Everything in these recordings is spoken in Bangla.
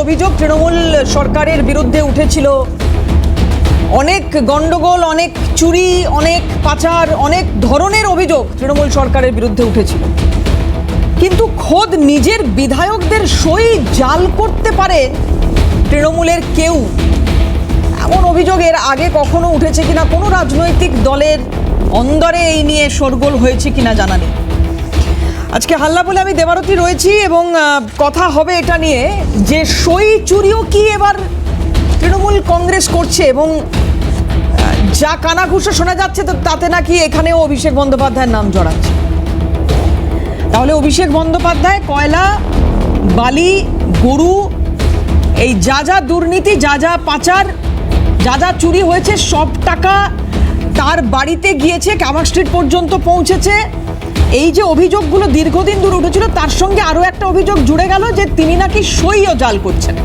অভিযোগ তৃণমূল সরকারের বিরুদ্ধে উঠেছিল, অনেক গন্ডগোল, অনেক চুরি, অনেক পাচার, অনেক ধরনের অভিযোগ তৃণমূল সরকারের বিরুদ্ধে উঠেছিল। কিন্তু খোদ নিজের বিধায়কদের সই জাল করতে পারে তৃণমূলের কেউ, এমন অভিযোগ এর আগে কখনো উঠেছে কিনা, কোনো রাজনৈতিক দলের অন্দরে এই নিয়ে শোরগোল হয়েছে কিনা জানা নেই। আজকে হাল্লা বলে আমি দেবারতী রয়েছি এবং কথা হবে এটা নিয়ে যে সই চুরিও কি এবার তৃণমূল কংগ্রেস করছে, এবং যা কানাঘুষো শোনা যাচ্ছে তাতে নাকি এখানেও অভিষেক বন্দ্যোপাধ্যায়ের নাম জড়াচ্ছে। তাহলে অভিষেক বন্দ্যোপাধ্যায় কয়লা, বালি, গরু, এই যা যা দুর্নীতি, যা যা পাচার, যা যা চুরি হয়েছে সব টাকা তার বাড়িতে গিয়েছে, কামার স্ট্রিট পর্যন্ত পৌঁছেছে। এই যে অভিযোগগুলো দীর্ঘদিন ধরে উঠেছিল তার সঙ্গে আরও একটা অভিযোগ জুড়ে গেল যে তিনি নাকি সইও জাল করছেন।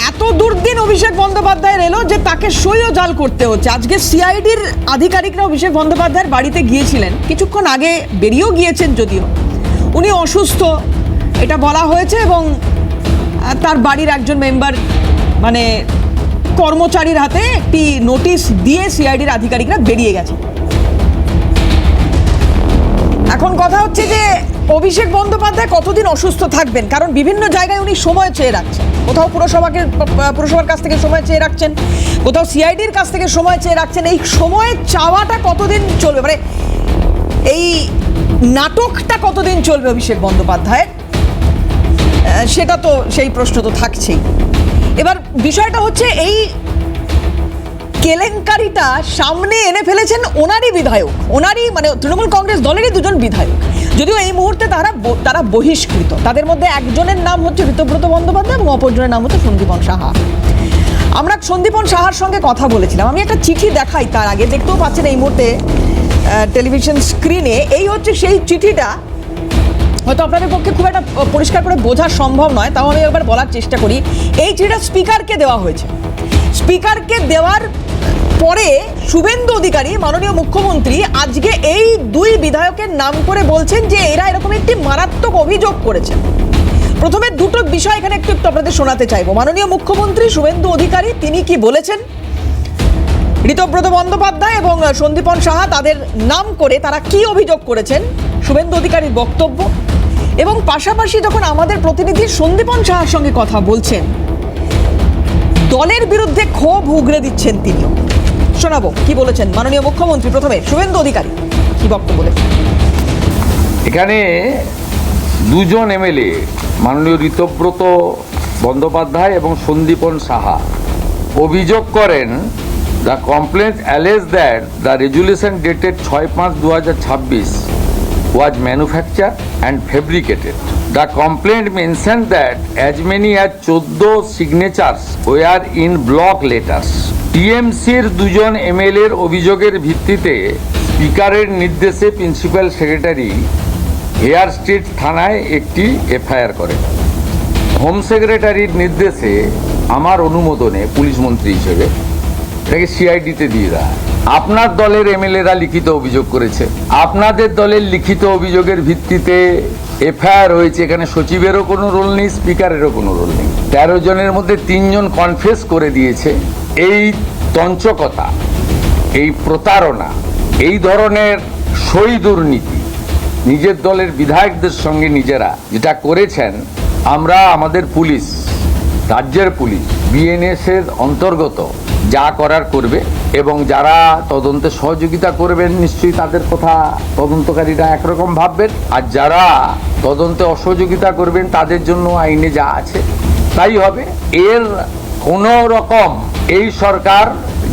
এত দুর্দিন অভিষেক বন্দ্যোপাধ্যায়ের এলো যে তাকে সইও জাল করতে হচ্ছে। আজকে সিআইডির আধিকারিকরা অভিষেক বন্দ্যোপাধ্যায়ের বাড়িতে গিয়েছিলেন, কিছুক্ষণ আগে বেরিয়েও গিয়েছেন, যদিও উনি অসুস্থ এটা বলা হয়েছে, এবং তার বাড়ির একজন মেম্বার মানে কর্মচারীর হাতে একটি নোটিশ দিয়ে সিআইডির আধিকারিকরা বেরিয়ে গেছে। এখন কথা হচ্ছে যে অভিষেক বন্দ্যোপাধ্যায় কতদিন অসুস্থ থাকবেন, কারণ বিভিন্ন জায়গায় উনি সময় চেয়ে রাখছেন। কোথাও পুরসভার কাছ থেকে সময় চেয়ে রাখছেন, কোথাও সিআইডির কাছ থেকে সময় চেয়ে রাখছেন। এই সময় চাওয়াটা কতদিন চলবে, মানে এই নাটকটা কতদিন চলবে অভিষেক বন্দ্যোপাধ্যায়ের, সেটা তো সেই প্রশ্ন তো থাকছেই। এবার বিষয়টা হচ্ছে এই কেলেঙ্কারিটা সামনে এনে ফেলেছেন ওনারই বিধায়ক, ওনারই মানে তৃণমূল কংগ্রেস দলেরই দুজন বিধায়ক, যদিও এই মুহূর্তে তারা বহিষ্কৃত। তাদের মধ্যে একজনের নাম হচ্ছে ঋতব্রত বন্দ্যোপাধ্যায় এবং অপরজনের নাম হচ্ছে সন্দীপন সাহা। আমরা সন্দীপন সাহার সঙ্গে কথা বলেছিলাম। আমি একটা চিঠি দেখাই তার আগে, দেখতেও পাচ্ছেন এই মুহূর্তে টেলিভিশন স্ক্রিনে। এই হচ্ছে সেই চিঠিটা, হয়তো আপনাদের পক্ষে খুব একটা পরিষ্কার করে বোঝা সম্ভব নয়, তাও আমি একবার বলার চেষ্টা করি। এই চিঠিটা স্পিকারকে দেওয়া হয়েছে। স্পিকারকে দেওয়ার পরে শুভেন্দু অধিকারী, মাননীয় মুখ্যমন্ত্রী, আজকে এই দুই বিধায়কের নাম করে বলছেন যে এরা এরকম একটি মারাত্মক অভিযোগ করেছেন। প্রথমে দুটো বিষয় এখানে একটু আপনাদের শোনাতে চাইবো। মাননীয় মুখ্যমন্ত্রী শুভেন্দু অধিকারী তিনি কি বলেছেন, ঋতব্রত বন্দ্যোপাধ্যায় এবং সন্দীপন সাহা তাদের নাম করে তারা কি অভিযোগ করেছেন, শুভেন্দু অধিকারীর বক্তব্য, এবং পাশাপাশি যখন আমাদের প্রতিনিধি সন্দীপন সাহার সঙ্গে কথা বলছেন, দলের বিরুদ্ধে ক্ষোভ উগরে দিচ্ছেন তিনিও। শোনাবো কি বলেছেন মাননীয় মুখ্যমন্ত্রী। প্রথমে শুভেন্দু অধিকারী কি বক্তব্য বলেছেন। এখানে দুজন এমএলএ মাননীয় ঋতব্রত বন্দ্যোপাধ্যায় এবং সন্দীপন সাহা অভিযোগ করেন, the complaint allege that the resolution dated 6/5/2026 was manufactured and fabricated. The complaint mentioned that as many as 14 signatures were in block letters. টিএমসির দুজন এমএলএর অভিযোগের ভিত্তিতে স্পিকারের নির্দেশে প্রিন্সিপাল সেক্রেটারি হেয়ার স্ট্রিট থানায় একটি এফআইআর করেন। হোম সেক্রেটারির নির্দেশে আমার অনুমোদনে পুলিশ মন্ত্রী হিসেবে এটাকে সিআইডিতে দিয়ে দেয়। আপনার দলের এমএলএরা লিখিত অভিযোগ করেছে, আপনাদের দলের লিখিত অভিযোগের ভিত্তিতে এফআইআর হয়েছে। এখানে সচিবেরও কোনো রোল নেই, স্পিকারেরও কোনো রোল নেই। 13 জনের মধ্যে 3 জন কনফেস করে দিয়েছে। এই তঞ্চকতা, এই প্রতারণা, এই ধরনের সই দুর্নীতি নিজের দলের বিধায়কদের সঙ্গে নিজেরা যেটা করেছেন, আমরা আমাদের পুলিশ, রাজ্যের পুলিশ, বিএনএসের অন্তর্গত যা করার করবে, এবং যারা তদন্তে সহযোগিতা করবেন নিশ্চয়ই তাদের কথা তদন্তকারীরা একরকম ভাববেন, আর যারা তদন্তে অসহযোগিতা করবেন তাদের জন্য আইনে যা আছে তাই হবে। এর কোনো রকম এই সরকার,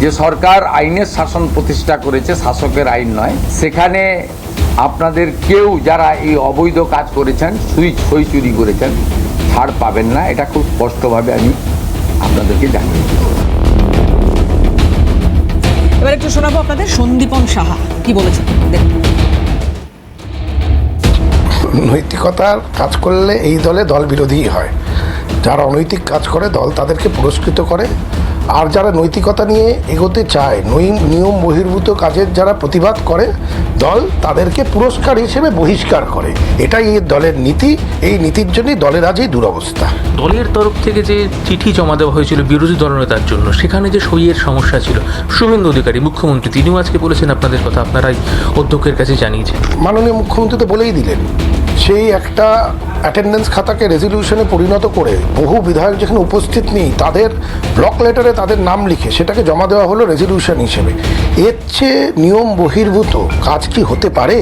যে সরকার আইনের শাসন প্রতিষ্ঠা করেছে, শাসকের আইন নয়, সেখানে আপনাদের কেউ যারা এই অবৈধ কাজ করেছেন, সই চুরি করেছেন, ছাড় পাবেন না। এটা খুব স্পষ্টভাবে আমি আপনাদেরকে জানিয়ে দিই। এবার একটু শোনাবো আপনাদের সন্দীপন সাহা কি বলেছেন। নৈতিকতার কাজ করলে এই দলে দল বিরোধীই হয়। যারা অনৈতিক কাজ করে দল তাদেরকে পুরস্কৃত করে, আর যারা নৈতিকতা নিয়ে এগোতে চায়, নিয়ম বহির্ভূত কাজের যারা প্রতিবাদ করে, দল তাদেরকে পুরস্কার হিসেবে বহিষ্কার করে। এটাই এই দলের নীতি। এই নীতির জন্যই দলের আজ এই দুরবস্থা। দলের তরফ থেকে যে চিঠি জমা দেওয়া হয়েছিল বিরোধী দলনেতার জন্য, সেখানে যে সইয়ের সমস্যা ছিল, শুভেন্দু অধিকারী মুখ্যমন্ত্রী তিনিও আজকে বলেছেন আপনাদের কথা আপনারাই অধ্যক্ষের কাছে জানিয়েছেন। মাননীয় মুখ্যমন্ত্রী তো বলেই দিলেন, সেই একটা অ্যাটেন্ডেন্স খাতাকে রেজলিউশনে পরিণত করে বহু বিধায়ক যেখানে উপস্থিত নেই তাদের ব্লক লেটারে তাদের নাম লিখে সেটাকে জমা দেওয়া হলো রেজলিউশন হিসেবে। এর চেয়ে নিয়ম বহির্ভূত কাজ কি হতে পারে?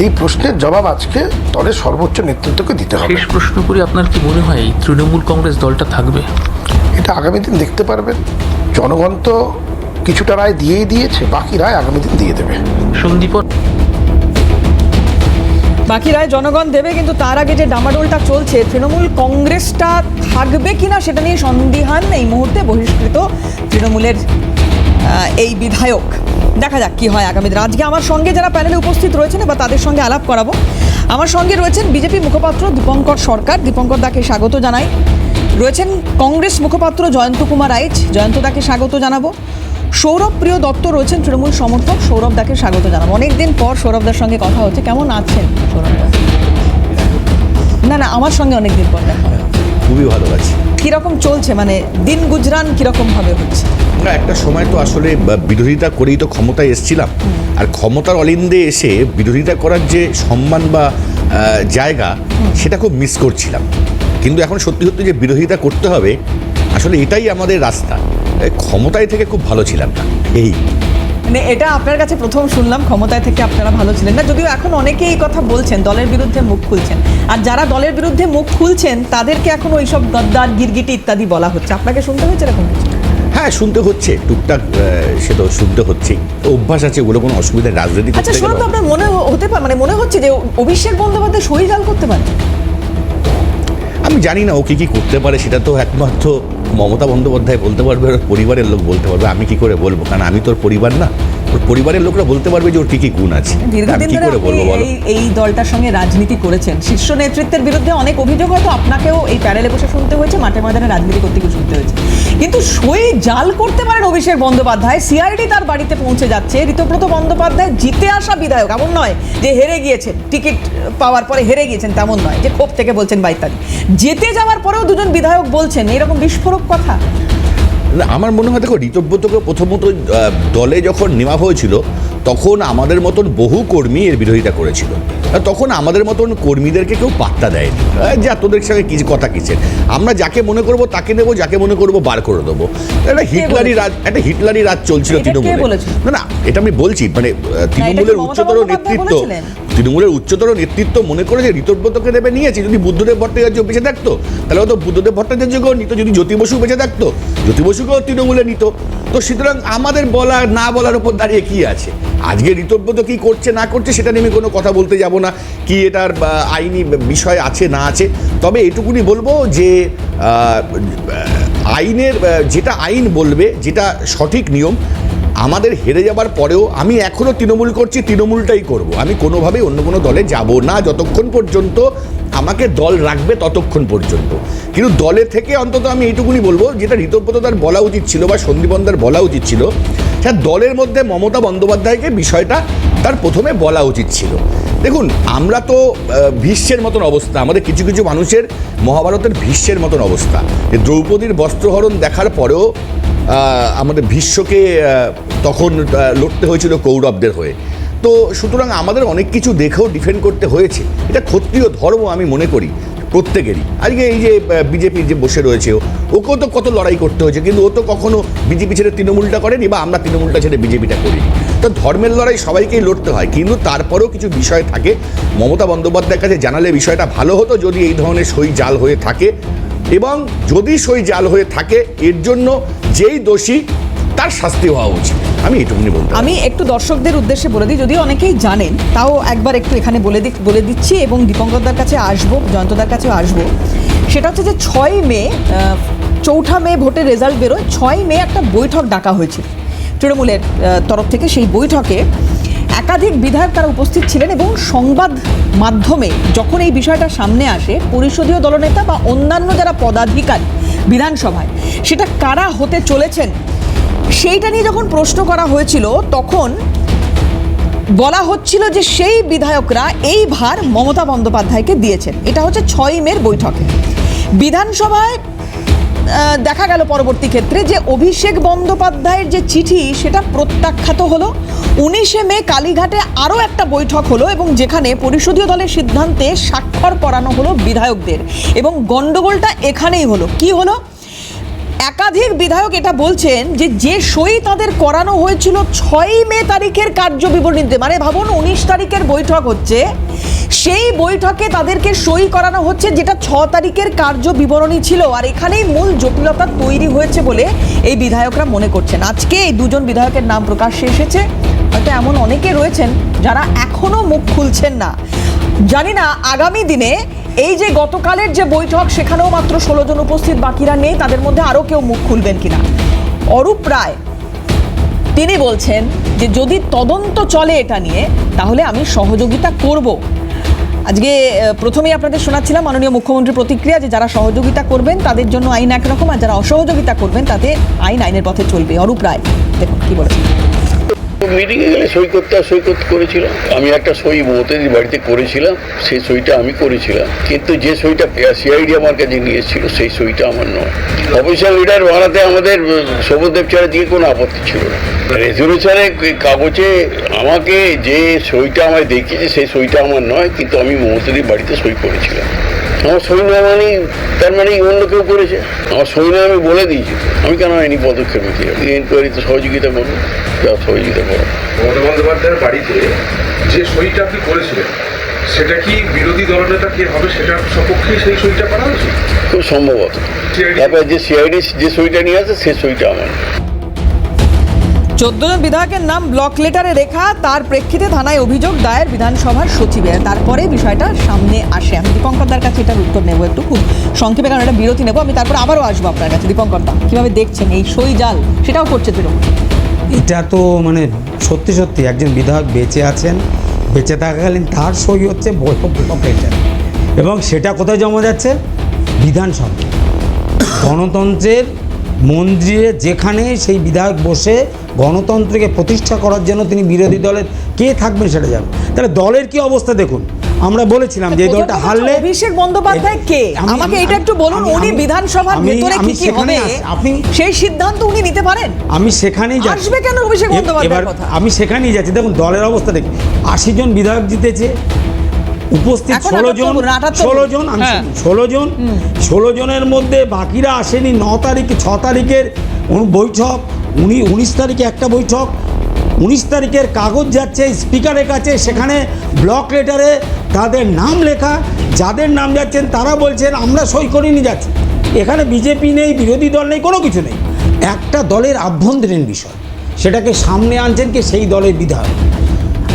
এই প্রশ্নের জবাব আজকে দলের সর্বোচ্চ নেতৃত্বকে দিতে হবে। শেষ প্রশ্ন করি, আপনার কি মনে হয় এই তৃণমূল কংগ্রেস দলটা থাকবে? এটা আগামী দিন দেখতে পারবেন। জনগণ তো কিছুটা রায় দিয়েই দিয়েছে, বাকি রায় আগামী দিন দিয়ে দেবে। সন্দীপন বাকি রায় জনগণ দেবে, কিন্তু তার আগে যে ডামাডোলটা চলছে, তৃণমূল কংগ্রেসটা থাকবে কিনা সেটা নিয়ে সন্দিহান এই মুহূর্তে বহিষ্কৃত তৃণমূলের এই বিধায়ক। দেখা যাক কি হয় আগামী দিন। আজকে আমার সঙ্গে যারা প্যানেলে উপস্থিত রয়েছেন বা তাদের সঙ্গে আলাপ করাবো, আমার সঙ্গে রয়েছেন বিজেপি মুখপাত্র দীপঙ্কর সরকার, দীপঙ্কর দাকে স্বাগত জানাই। রয়েছেন কংগ্রেস মুখপাত্র জয়ন্ত কুমার আইচ, জয়ন্ত দাকে স্বাগত জানাবো। সৌরভ প্রিয় দত্ত রয়েছেন তৃণমূল সমর্থক, সৌরভ দাকে স্বাগত জানাবো। অনেকদিন পর সৌরভদার সঙ্গে কথা হচ্ছে, কেমন আছেন সৌরভদা? না আমার সঙ্গে অনেকদিন পর দেখা হয়। খুবই ভালো আছি। কিরকম চলছে, মানে দিন গুজরান কিরকম ভাবে হচ্ছে? না, একটা সময় তো আসলে বিরোধিতা করেই তো ক্ষমতায় এসেছিলাম, আর ক্ষমতার অলিন্দে এসে বিরোধিতা করার যে সম্মান বা জায়গা সেটা খুব মিস করছিলাম। কিন্তু এখন সত্যি সত্যি যে বিরোধিতা করতে হবে, আসলে এটাই আমাদের রাস্তা। ক্ষমতায় থেকে খুব ভালো ছিলাম না, এই মানে এটা আপনার কাছে প্রথম শুনলাম ক্ষমতায় থেকে আপনারা ভালো ছিলেন না, যদিও এখন অনেকেই এই কথা বলছেন, দলের বিরুদ্ধে মুখ খুলছেন। আর যারা দলের বিরুদ্ধে মুখ খুলছেন তাদেরকে এখন ওইসব গদ্দার গিরগিটি ইত্যাদি বলা হচ্ছে। আপনাকে শুনতে হয়েছে এরকম কিছু? হ্যাঁ, শুনতে হচ্ছে টুকটাক, সে তো শুনতে হচ্ছেই, অভ্যাস আছে, ওগুলো কোনো অসুবিধা, রাজনীতি আচ্ছা করতে শুনুন তো, গেলে আপনার মনে হতে পারে, মানে মনে হচ্ছে যে অভিষেক বন্দ্যোপাধ্যায় সই জাল করতে পারে? আমি জানি না ও কি করতে পারে, সেটা তো একমাত্র মমতা বন্দ্যোপাধ্যায় বলতে পারবে, ওর পরিবারের লোক বলতে পারবে। আমি কি করে বলবো? কারণ আমি তোর পরিবার না, ওর পরিবারের লোকরা বলতে পারবে যে ওর কি গুণ আছে। আমি দীর্ঘদিন কি ধরে করে বলবো বলো? এই দলটার সঙ্গে রাজনীতি করেছেন, শীর্ষ নেতৃত্বের বিরুদ্ধে অনেক অভিযোগ হয়তো আপনাকেও এই প্যানেলে বসে শুনতে হয়েছে, মাঠে ময়দানে রাজনীতি করতে গিয়ে শুনতে হয়েছে। কিন্তু সই জাল করতে পারেন অভিষেক বন্দ্যোপাধ্যায়। সিআইডি তার বাড়িতে পৌঁছে যাচ্ছে। ঋতব্রত বন্দ্যোপাধ্যায় জিতে আসা বিধায়ক, এমন নয় যে হেরে গিয়েছেন, টিকিট পাওয়ার পরে হেরে গিয়েছেন, তেমন নয় যে ক্ষোভ থেকে বলছেন বা ইত্যাদি। জিতে যাওয়ার পরেও দুজন বিধায়ক বলছেন এরকম বিস্ফোরক কথা। আমার মনে হয়, দেখো, ঋতব্রতকে প্রথমত দলে যখন নেওয়া হয়েছিল তখন আমাদের মতন বহু কর্মী এর বিরোধিতা করেছিল। তখন আমাদের মতন কর্মীদেরকে কেউ পাত্তা দেয়নি, যা তোদের সঙ্গে কিছু কথা কিসের, আমরা যাকে মনে করব তাকে নেবো, যাকে মনে করব বার করে দেবো। একটা হিটলারি রাজ চলছিল তৃণমূলে। না, এটা আমি বলছি, মানে তৃণমূলের উচ্চতর নেতৃত্ব মনে করে যে ঋতব্রতকে দেবে নিয়েছে। যদি বুদ্ধদেব ভট্টাচার্য বেঁচে থাকতো তাহলে হয়তো বুদ্ধদেব ভট্টাচার্যকেও নিত, যদি জ্যোতি বসু বেঁচে থাকতো জ্যোতি বসুকেও তৃণমূলে নিত। তো সুতরাং আমাদের বলা না বলার উপর দাঁড়িয়ে কি আছে? আজকে ঋতব্রত কি করছে না করছে সেটা নিয়ে আমি কোনো কথা বলতে যাব না, কি এটার আইনি বিষয় আছে না আছে। তবে এটুকুনি বলবো যে আইনের যেটা আইন বলবে, যেটা সঠিক নিয়ম, আমাদের হেরে যাবার পরেও আমি এখনও তৃণমূল করছি, তৃণমূলটাই করব। আমি কোনোভাবেই অন্য কোনো দলে যাব না যতক্ষণ পর্যন্ত আমাকে দল রাখবে, ততক্ষণ পর্যন্ত। কিন্তু দলে থেকে অন্তত আমি এইটুকুনি বলবো, যেটা ঋতব্রত তার বলা উচিত ছিল বা সন্দীপনদার বলা উচিত ছিল, হ্যাঁ, দলের মধ্যে মমতা বন্দ্যোপাধ্যায়কে বিষয়টা তার প্রথমে বলা উচিত ছিল। দেখুন, আমরা তো ভীষ্মের মতন অবস্থা, আমাদের কিছু কিছু মানুষের মহাভারতের ভীষ্মের মতন অবস্থা, যে দ্রৌপদীর বস্ত্রহরণ দেখার পরেও আমাদের ভীষ্মকে তখন লড়তে হয়েছিল কৌরবদের হয়ে। তো সুতরাং আমাদের অনেক কিছু দেখেও ডিফেন্ড করতে হয়েছে। এটা ক্ষত্রিয় ধর্ম আমি মনে করি প্রত্যেকেরই। আজকে এই যে বিজেপির যে বসে রয়েছে, ওকেও তো কত লড়াই করতে হয়েছে, কিন্তু ও তো কখনো বিজেপি ছেড়ে তৃণমূলটা করেনি, বা আমরা তৃণমূলটা ছেড়ে বিজেপিটা করিনি। তো ধর্মের লড়াই সবাইকেই লড়তে হয়, কিন্তু তারপরেও কিছু বিষয় থাকে। মমতা বন্দ্যোপাধ্যায়ের কাছে জানালে বিষয়টা ভালো হতো যদি এই ধরনের সই জাল হয়ে থাকে, এবং যদি সই জাল হয়ে থাকে এর জন্য যেই দোষী তার শাস্তি হওয়া উচিত। আমি এটুকুনি বলতে আমি একটু দর্শকদের উদ্দেশ্যে বলে দিই, যদিও অনেকেই জানেন, তাও একবার একটু এখানে বলে দিচ্ছি, এবং দীপঙ্করদার কাছে আসবো, জয়ন্তদার কাছেও আসবো। সেটা হচ্ছে যে 6 মে, 4 মে ভোটের রেজাল্ট বেরোয়। 6 মে একটা বৈঠক ডাকা হয়েছিল তৃণমূলের তরফ থেকে। সেই বৈঠকে একাধিক বিধায়ক তারা উপস্থিত ছিলেন, এবং সংবাদ মাধ্যমে যখন এই বিষয়টা সামনে আসে, পরিষদীয় দলনেতা বা অন্যান্য যারা পদাধিকারী বিধানসভায়, সেটা কারা হতে চলেছেন সেইটা নিয়ে যখন প্রশ্ন করা হয়েছিল, তখন বলা হচ্ছিল যে সেই বিধায়করা এই ভার মমতা বন্দ্যোপাধ্যায়কে দিয়েছেন। এটা হচ্ছে 6 মের বৈঠকে। বিধানসভায় দেখা গেল পরবর্তী ক্ষেত্রে যে অভিষেক বন্দ্যোপাধ্যায়ের যে চিঠি সেটা প্রত্যাখ্যাত হলো। 19 মে কালীঘাটে আরও একটা বৈঠক হলো এবং যেখানে পরিষদীয় দলের সিদ্ধান্তে স্বাক্ষর করানো হলো বিধায়কদের, এবং গন্ডগোলটা এখানেই হলো। কি হলো? একাধিক বিধায়ক এটা বলছেন যে যে সই তাদের করানো হয়েছিল 6 মে তারিখের কার্য বিবরণীতে, মানে ভাবুন 19 তারিখের বৈঠক হচ্ছে, সেই বৈঠকে তাদেরকে সই করানো হচ্ছে যেটা 6 তারিখের কার্য বিবরণী ছিল। আর এখানেই মূল জটিলতা তৈরি হয়েছে বলে এই বিধায়করা মনে করছেন। আজকে এই দুজন বিধায়কের নাম প্রকাশ্যে এসেছে, হয়তো এমন অনেকে রয়েছেন যারা এখনো মুখ খুলছেন না। জানি না আগামী দিনে এই যে গতকালের যে বৈঠক সেখানেও মাত্র 16 জন উপস্থিত, বাকিরা নেই, তাদের মধ্যে আরও কেউ মুখ খুলবেন কিনা। অরূপ রায় তিনি বলছেন যে যদি তদন্ত চলে এটা নিয়ে তাহলে আমি সহযোগিতা করব। আজকে প্রথমেই আপনাদের শোনাচ্ছিলাম মাননীয় মুখ্যমন্ত্রীর প্রতিক্রিয়া যে যারা সহযোগিতা করবেন তাদের জন্য আইন একরকম, আর যারা অসহযোগিতা করবেন তাতে আইনের পথে চলবে। অরূপ রায় দেখুন কি বলেছেন। মিটিংয়ে গেলে সই করতে করেছিলাম। আমি একটা সই মমতাদির বাড়িতে করেছিলাম, সেই সইটা আমি করেছিলাম, কিন্তু যে সইটা সিআইডি আমার কাছে নিয়ে এসেছিল সেই সইটা আমার নয়। অফিসিয়াল লিডার বানাতে আমাদের শোভনদেব ছাড়া দিয়ে কোনো আপত্তি ছিল না। রেজলিউশনের কাগজে আমাকে যে সইটা আমায় দেখিয়েছে সেই সইটা আমার নয়, কিন্তু আমি মমতাদির বাড়িতে সই করেছিলাম। আমার সই নয় মানে তার মানে অন্য কেউ করেছে। আমার সই নয় আমি বলে দিয়েছি, আমি কেন আইনি পদক্ষেপ নিতে যাবো? এনকোয়ারিতে সহযোগিতা করবো, যা সহযোগিতা করো। মমতা বন্দ্যোপাধ্যায়ের বাড়িতে যে সইটা আপনি করেছিলেন সেটা কি বিরোধী দলনেতা কে হবে সেটার সপক্ষে সেই সইটা করা উচিত? খুব সম্ভবত। তারপর যে সিআইডি যে সইটা নিয়ে আসে সেই সইটা আমার। 14 জন বিধায়কের নাম ব্লক লেটারে রেখা, তার প্রেক্ষিতে থানায় অভিযোগ দায়ের বিধানসভার সচিবের। তারপরে বিষয়টা সামনে আসে। আমি দীপঙ্করদার কাছে এটার উত্তর নেব একটু খুব সংক্ষেপে, কারণ এটা বিরতি নেব। আমি তারপর আবারও আসবো আপনার কাছে। দীপঙ্করদা কিভাবে দেখছেন এই সই জাল, সেটাও করছে তৃণমূল? এটা তো মানে সত্যি সত্যি একজন বিধায়ক বেঁচে আছেন, বেঁচে থাকাকালীন তার সই হচ্ছে ব্লক লেটার, এবং সেটা কোথায় জমা যাচ্ছে? বিধানসভা। গণতন্ত্রের মন্দিরে যেখানে সেই বিধায়ক বসে গণতন্ত্রকে প্রতিষ্ঠা করার জন্য তিনি বিরোধী দলের কে থাকবেন সেটা যাবে। তাহলে দলের কি অবস্থা দেখুন। আমরা বলেছিলাম যে এই দলটা হারলে অভিষেক বন্দ্যোপাধ্যায় কে, আমাকে এটা একটু বলুন। উনি বিধানসভার ভেতরে কি কি হবে আপনি সেই সিদ্ধান্ত উনি নিতে পারেন? আমি সেখানেই যাচ্ছি। আসবে কেন অভিষেক বন্দ্যোপাধ্যায়ের কথা? আমি সেখানেই যাচ্ছি। দেখুন দলের অবস্থা দেখি, 80 জন বিধায়ক জিতেছে, উপস্থিত 16 জন, 16 জনের মধ্যে বাকিরা আসেনি। 9 তারিখে 6 তারিখের বৈঠক, 19 তারিখে একটা বৈঠক, 19 তারিখের কাগজ যাচ্ছে স্পিকারের কাছে, সেখানে ব্লক লেটারে তাদের নাম লেখা, যাদের নাম যাচ্ছেন তারা বলছেন আমরা সই করে নিয়ে যাচ্ছি। এখানে বিজেপি নেই, বিরোধী দল নেই, কোনো কিছু নেই। একটা দলের আভ্যন্তরীণ বিষয়, সেটাকে সামনে আনছেন কি সেই দলের বিধায়ক।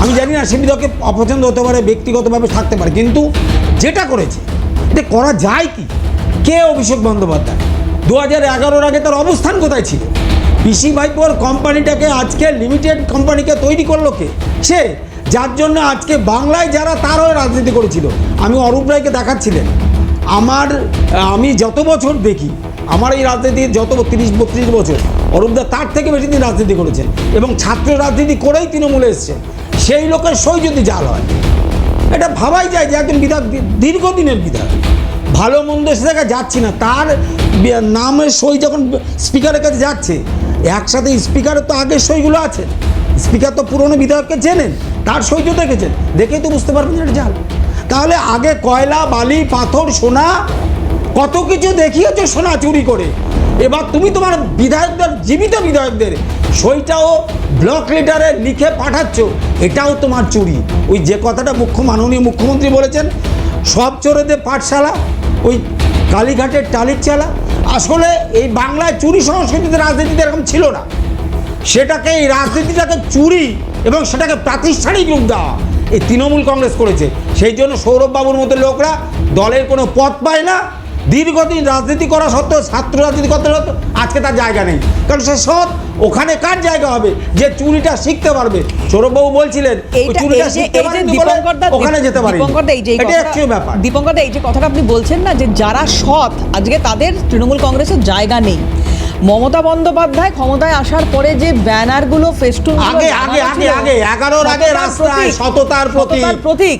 আমি জানি না সে বিধায়ককে অপছন্দ হতে পারে, ব্যক্তিগতভাবে থাকতে পারে, কিন্তু যেটা করেছে এটা করা যায় কি? কে অভিষেক বন্দ্যোপাধ্যায়? 2011-র আগে তার অবস্থান কোথায় ছিল? পিসি ভাইপোর কোম্পানিটাকে আজকে লিমিটেড কোম্পানিকে তৈরি করলো কে? সে, যার জন্য আজকে বাংলায় যারা তার হয়ে রাজনীতি করেছিল। আমি অরূপ রায়কে দেখাচ্ছিলেন, আমি যত বছর দেখি আমার এই রাজনীতির যত 30-32 বছর, অরূপদা তার থেকে বেশি দিন রাজনীতি করেছেন এবং ছাত্র রাজনীতি করেই তৃণমূলে এসছেন। সেই লোকের সই যদি জাল হয়, এটা ভাবাই যায় যে একজন বিধায়ক, দীর্ঘদিনের বিধায়ক, ভালো মন্দ সে জায়গায় যাচ্ছি না, তার নামের সই যখন স্পিকারের কাছে যাচ্ছে, একসাথে স্পিকারের তো আগের সইগুলো আছে, স্পিকার তো পুরনো বিধায়ককে চেনেন, তার সই তো দেখেছেন, দেখেই তো বুঝতে পারবেন এটা জাল। তাহলে আগে কয়লা, বালি, পাথর, সোনা, কত কিছু দেখিয়েছো সোনা চুরি করে, এবার তুমি তোমার বিধায়কদের, জীবিত বিধায়কদের সইটাও ব্লক লেটারে লিখে পাঠাচ্ছ, এটাও তোমার চুরি। ওই যে কথাটা মাননীয় মুখ্যমন্ত্রী বলেছেন, সব চোরেদের পাঠশালা ওই কালীঘাটের টালির চালা। আসলে এই বাংলায় চুরি সংস্কৃতিতে রাজনীতিতে এরকম ছিল না, সেটাকে এই রাজনীতিটাকে চুরি এবং সেটাকে প্রাতিষ্ঠানিক রূপ দেওয়া এই তৃণমূল কংগ্রেস করেছে। সেই জন্য সৌরভবাবুর মতো লোকরা দলের কোনো পথ পায় না। দীর্ঘদিন রাজনীতি করা সত্ত্বেও, ছাত্র রাজনীতি করতে সত্ত্বেও আজকে তার জায়গা নেই, কারণ সে সৎ। ওখানে কার জায়গা হবে যে চুরিটা শিখতে পারবে? সৌরভবাবু বলছিলেন চুরিটা শিখতে পারেন, ওখানে যেতে পারে। দীপঙ্করদা, এই যে কথাটা আপনি বলছেন না যে যারা সৎ, আজকে তাদের তৃণমূল কংগ্রেসের জায়গা নেই, মমতা বন্দ্যোপাধ্যায় ক্ষমতায় আসার পরে যে ব্যানারগুলো ফেস্টুন আগে 11-র আগে রাস্তায় সততার প্রতীক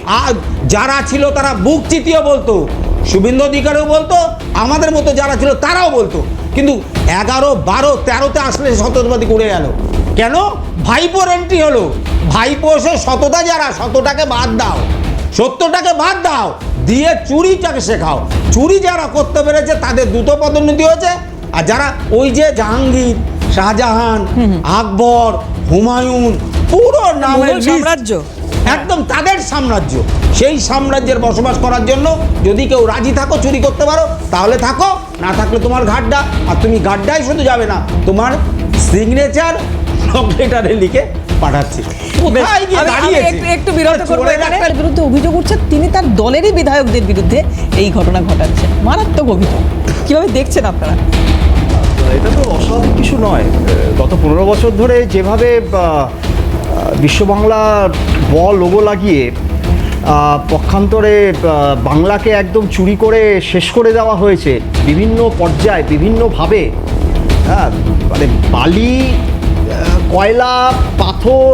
যারা ছিল তারা বুক চিতিয়ে বলতো, শুভেন্দু অধিকারীও বলতো, আমাদের মতো যারা ছিল তারাও বলতো। কিন্তু 11, 12, 13তে আসলে সততাবাদী করে গেল কেন? ভাইপোর এন্ট্রি হলো। ভাইপো এসে সততা যারা, সততাকে বাদ দাও, সত্যটাকে বাদ দাও, দিয়ে চুরিটাকে শেখাও। চুরি যারা করতে পেরেছে তাদের দ্রুত পদোন্নতি হয়েছে, আর যারা ওই যে জাহাঙ্গীর, শাহজাহান, আকবর, হুমায়ুন, পুরো নামের সাম্রাজ্য, একদম তাদের সাম্রাজ্য, সেই সাম্রাজ্যের বসবাস করার জন্য যদি কেউ রাজি থাকো চুরি করতে পারো তাহলে থাকো, না থাকলে তোমার গাড্ডা। আর তুমি গাড্ডাই শুধু যাবে না, তোমার সিগনেচার লেটারে লিখে পাঠাচ্ছি। একটু বিরত করবো। এখানে বিরুদ্ধে অভিযোগ উঠছে তিনি তার দলেরই বিধায়কদের বিরুদ্ধে এই ঘটনা ঘটাচ্ছেন, মারাত্মক অভিযোগ। কিভাবে দেখছেন আপনারা? এটা তো অস্বাভাবিক কিছু নয়। গত 15 বছর ধরে যেভাবে বিশ্ববাংলা লোগো লাগিয়ে পক্ষান্তরে বাংলাকে একদম চুরি করে শেষ করে দেওয়া হয়েছে বিভিন্ন পর্যায়ে বিভিন্নভাবে, হ্যাঁ, মানে বালি, কয়লা, পাথর,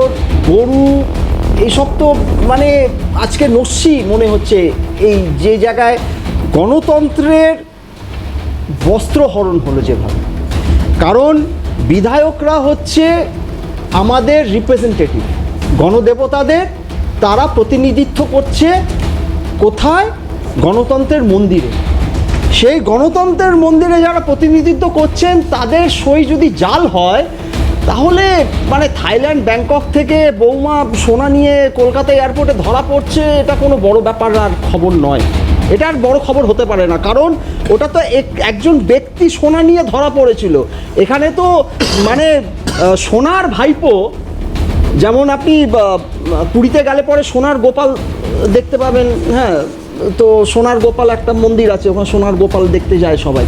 গরু, এইসব তো মানে আজকে নস্যি মনে হচ্ছে। এই যে জায়গায় গণতন্ত্রের বস্ত্রহরণ হলো যেভাবে, কারণ বিধায়করা হচ্ছে আমাদের রিপ্রেজেন্টেটিভ, গণদেবতাদের তারা প্রতিনিধিত্ব করছে কোথায়? গণতন্ত্রের মন্দিরে। সেই গণতন্ত্রের মন্দিরে যারা প্রতিনিধিত্ব করছেন তাদের সই যদি জাল হয় তাহলে মানে থাইল্যান্ড, ব্যাংকক থেকে বৌমা সোনা নিয়ে কলকাতা এয়ারপোর্টে ধরা পড়ছে, এটা কোনো বড় ব্যাপার আর খবর নয়। এটা আর বড় খবর হতে পারে না, কারণ ওটা তো একজন ব্যক্তি সোনা নিয়ে ধরা পড়েছিল। এখানে তো মানে সোনার ভাইপো, যেমন আপনি পুরীতে গেলে পরে সোনার গোপাল দেখতে পাবেন, হ্যাঁ, তো সোনার গোপাল একটা মন্দির আছে, ওখানে সোনার গোপাল দেখতে যায় সবাই।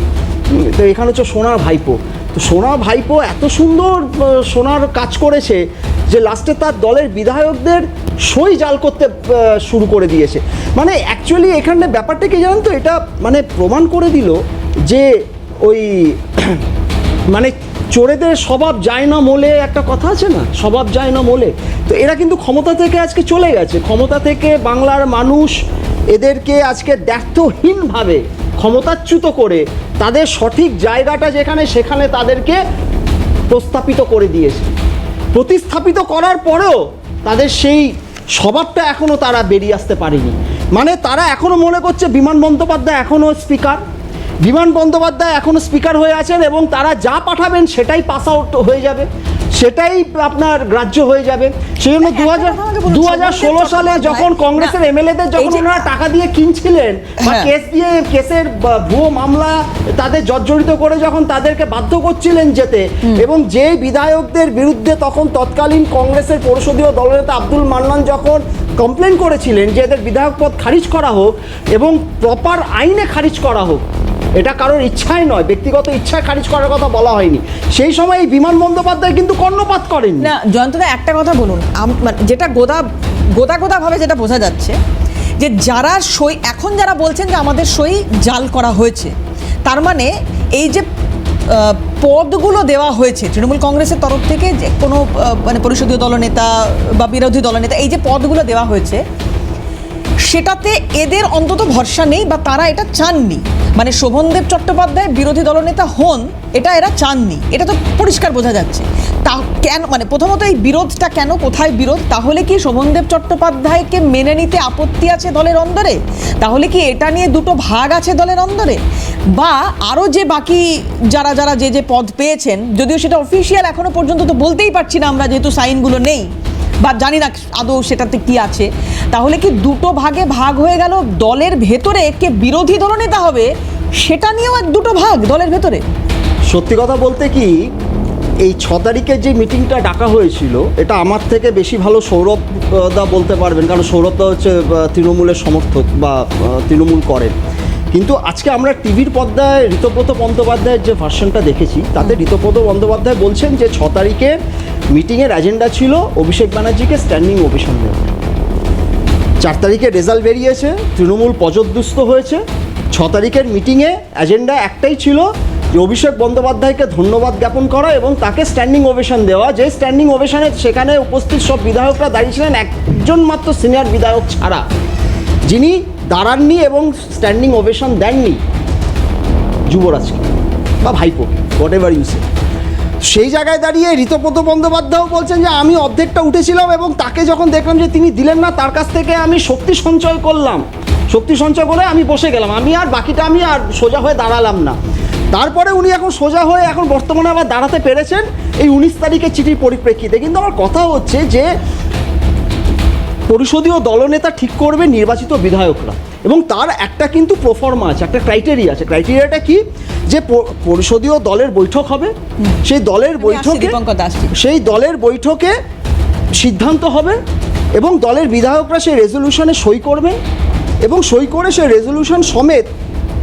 তো এখানে হচ্ছে সোনার ভাইপো। তো সোনার ভাইপো এত সুন্দর সোনার কাজ করেছে যে লাস্টে তার দলের বিধায়কদের সই জাল করতে শুরু করে দিয়েছে। মানে অ্যাকচুয়ালি এখানে ব্যাপারটা কি জানেন তো, এটা মানে প্রমাণ করে দিল যে ওই মানে চোরেদের স্বভাব যায় না মোলে, একটা কথা আছে না, স্বভাব যায় না মোলে। তো এরা কিন্তু ক্ষমতা থেকে আজকে চলে গেছে, ক্ষমতা থেকে বাংলার মানুষ এদেরকে আজকে দ্ব্যর্থহীনভাবে ক্ষমতাচ্যুত করে তাদের সঠিক জায়গাটা যেখানে সেখানে তাদেরকে প্রস্থাপিত করে দিয়েছে। প্রতিস্থাপিত করার পরেও তাদের সেই স্বভাবটা এখনও তারা বেরিয়ে আসতে পারেনি। মানে তারা এখনও মনে করছে বিমান বন্দ্যোপাধ্যায় এখনও স্পিকার, বিমান বন্দ্যোপাধ্যায় এখনও স্পিকার হয়ে আছেন এবং তারা যা পাঠাবেন সেটাই পাস আউট হয়ে যাবে, সেটাই আপনার গ্রাহ্য হয়ে যাবে। সেই জন্য 2016 সালে যখন কংগ্রেসের এমএলএদের যখন ওনারা টাকা দিয়ে কিনছিলেন বা কেসের ভুয়ো মামলা তাদের জর্জরিত করে যখন তাদেরকে বাধ্য করছিলেন যেতে, এবং যে বিধায়কদের বিরুদ্ধে তখন তৎকালীন কংগ্রেসের পরিষদীয় দলনেতা আব্দুল মান্নান যখন কমপ্লেন করেছিলেন যে এদের বিধায়ক পদ খারিজ করা হোক এবং প্রপার আইনে খারিজ করা হোক, এটা কারোর ইচ্ছাই নয়, ব্যক্তিগত ইচ্ছায় খারিজ করার কথা বলা হয়নি, সেই সময় এই বিমান বন্দ্যোপাধ্যায় কিন্তু কর্ণপাত করেন না। জয়ন্তদা একটা কথা বলুন, যেটা গোদা ভাবে যেটা বোঝা যাচ্ছে যে যারা সই এখন যারা বলছেন যে আমাদের সই জাল করা হয়েছে, তার মানে এই যে পদগুলো দেওয়া হয়েছে তৃণমূল কংগ্রেসের তরফ থেকে, যে কোনো মানে পরিষদীয় দলনেতা বা বিরোধী দলনেতা, এই যে পদগুলো দেওয়া হয়েছে সেটাতে এদের অন্তত ভরসা নেই বা তারা এটা চাননি। মানে শোভনদেব চট্টোপাধ্যায় বিরোধী দলনেতা হন, এটা এরা চাননি, এটা তো পরিষ্কার বোঝা যাচ্ছে। তা কেন, মানে প্রথমত এই বিরোধটা কেন, কোথায় বিরোধ? তাহলে কি শোভনদেব চট্টোপাধ্যায়কে মেনে নিতে আপত্তি আছে দলের অন্দরে? তাহলে কি এটা নিয়ে দুটো ভাগ আছে দলের অন্দরে? বা আরও যে বাকি যারা যারা যে পদ পেয়েছেন, যদিও সেটা অফিসিয়াল এখনো পর্যন্ত তো বলতেই পারছি না আমরা, যেহেতু সাইনগুলো নেই বা জানি না আদৌ সেটাতে কি আছে, তাহলে কি দুটো ভাগে ভাগ হয়ে গেল? দলের ভেতরে কে বিরোধী দলনেতা হবে সেটা নিয়েও এক দুটো ভাগ দলের ভেতরে। সত্যি কথা বলতে কি, এই 6 তারিখের যে মিটিংটা ডাকা হয়েছিল, এটা আমার থেকে বেশি ভালো সৌরভ দা বলতে পারবেন, কারণ সৌরভ দা হচ্ছে তৃণমূলের সমর্থক বা তৃণমূল করেন। কিন্তু আজকে আমরা টিভির পর্দায় ঋতব্রত বন্দ্যোপাধ্যায়ের যে ভার্সনটা দেখেছি, তাতে ঋতব্রত বন্দ্যোপাধ্যায় বলছেন যে 6 তারিখের মিটিংয়ের এজেন্ডা ছিল অভিষেক ব্যানার্জিকে স্ট্যান্ডিং ওভেশন দেওয়া। 4 তারিখে রেজাল্ট বেরিয়েছে, তৃণমূল পর্যদুস্ত হয়েছে। 6 তারিখের মিটিংয়ে এজেন্ডা একটাই ছিল যে অভিষেক বন্দ্যোপাধ্যায়কে ধন্যবাদ জ্ঞাপন করা এবং তাকে স্ট্যান্ডিং ওভেশন দেওয়া, যে স্ট্যান্ডিং ওভেশনে সেখানে উপস্থিত সব বিধায়করা দাঁড়িয়েছিলেন, একজন মাত্র সিনিয়র বিধায়ক ছাড়া যিনি দাঁড়াননি এবং স্ট্যান্ডিং ওভেশন দেননি যুবরাজকে বা ভাইপো, হোয়াট এভার ইউ সে। সেই জায়গায় দাঁড়িয়ে ঋতব্রত বন্দ্যোপাধ্যায়ও বলছেন যে আমি অর্ধেকটা উঠেছিলাম এবং তাকে যখন দেখলাম যে তিনি দিলেন না, তার কাছ থেকে আমি শক্তি সঞ্চয় করলাম, শক্তি সঞ্চয় করে আমি বসে গেলাম, আমি আর বাকিটা আমি আর সোজা হয়ে দাঁড়ালাম না। তারপরে উনি এখন সোজা হয়ে এখন বর্তমানে আবার দাঁড়াতে পেরেছেন এই 19 তারিখের চিঠির পরিপ্রেক্ষিতে। কিন্তু আমার কথা হচ্ছে যে পরিষদীয় দলনেতা ঠিক করবে নির্বাচিত বিধায়করা, এবং তার একটা কিন্তু প্রফর্মা আছে, একটা ক্রাইটেরিয়া আছে। ক্রাইটেরিয়াটা কি? যে পরিষদীয় দলের বৈঠক হবে, সেই দলের বৈঠকে সিদ্ধান্ত হবে এবং দলের বিধায়করা সেই রেজলিউশনে সই করবেন এবং সই করে সেই রেজলিউশন সমেত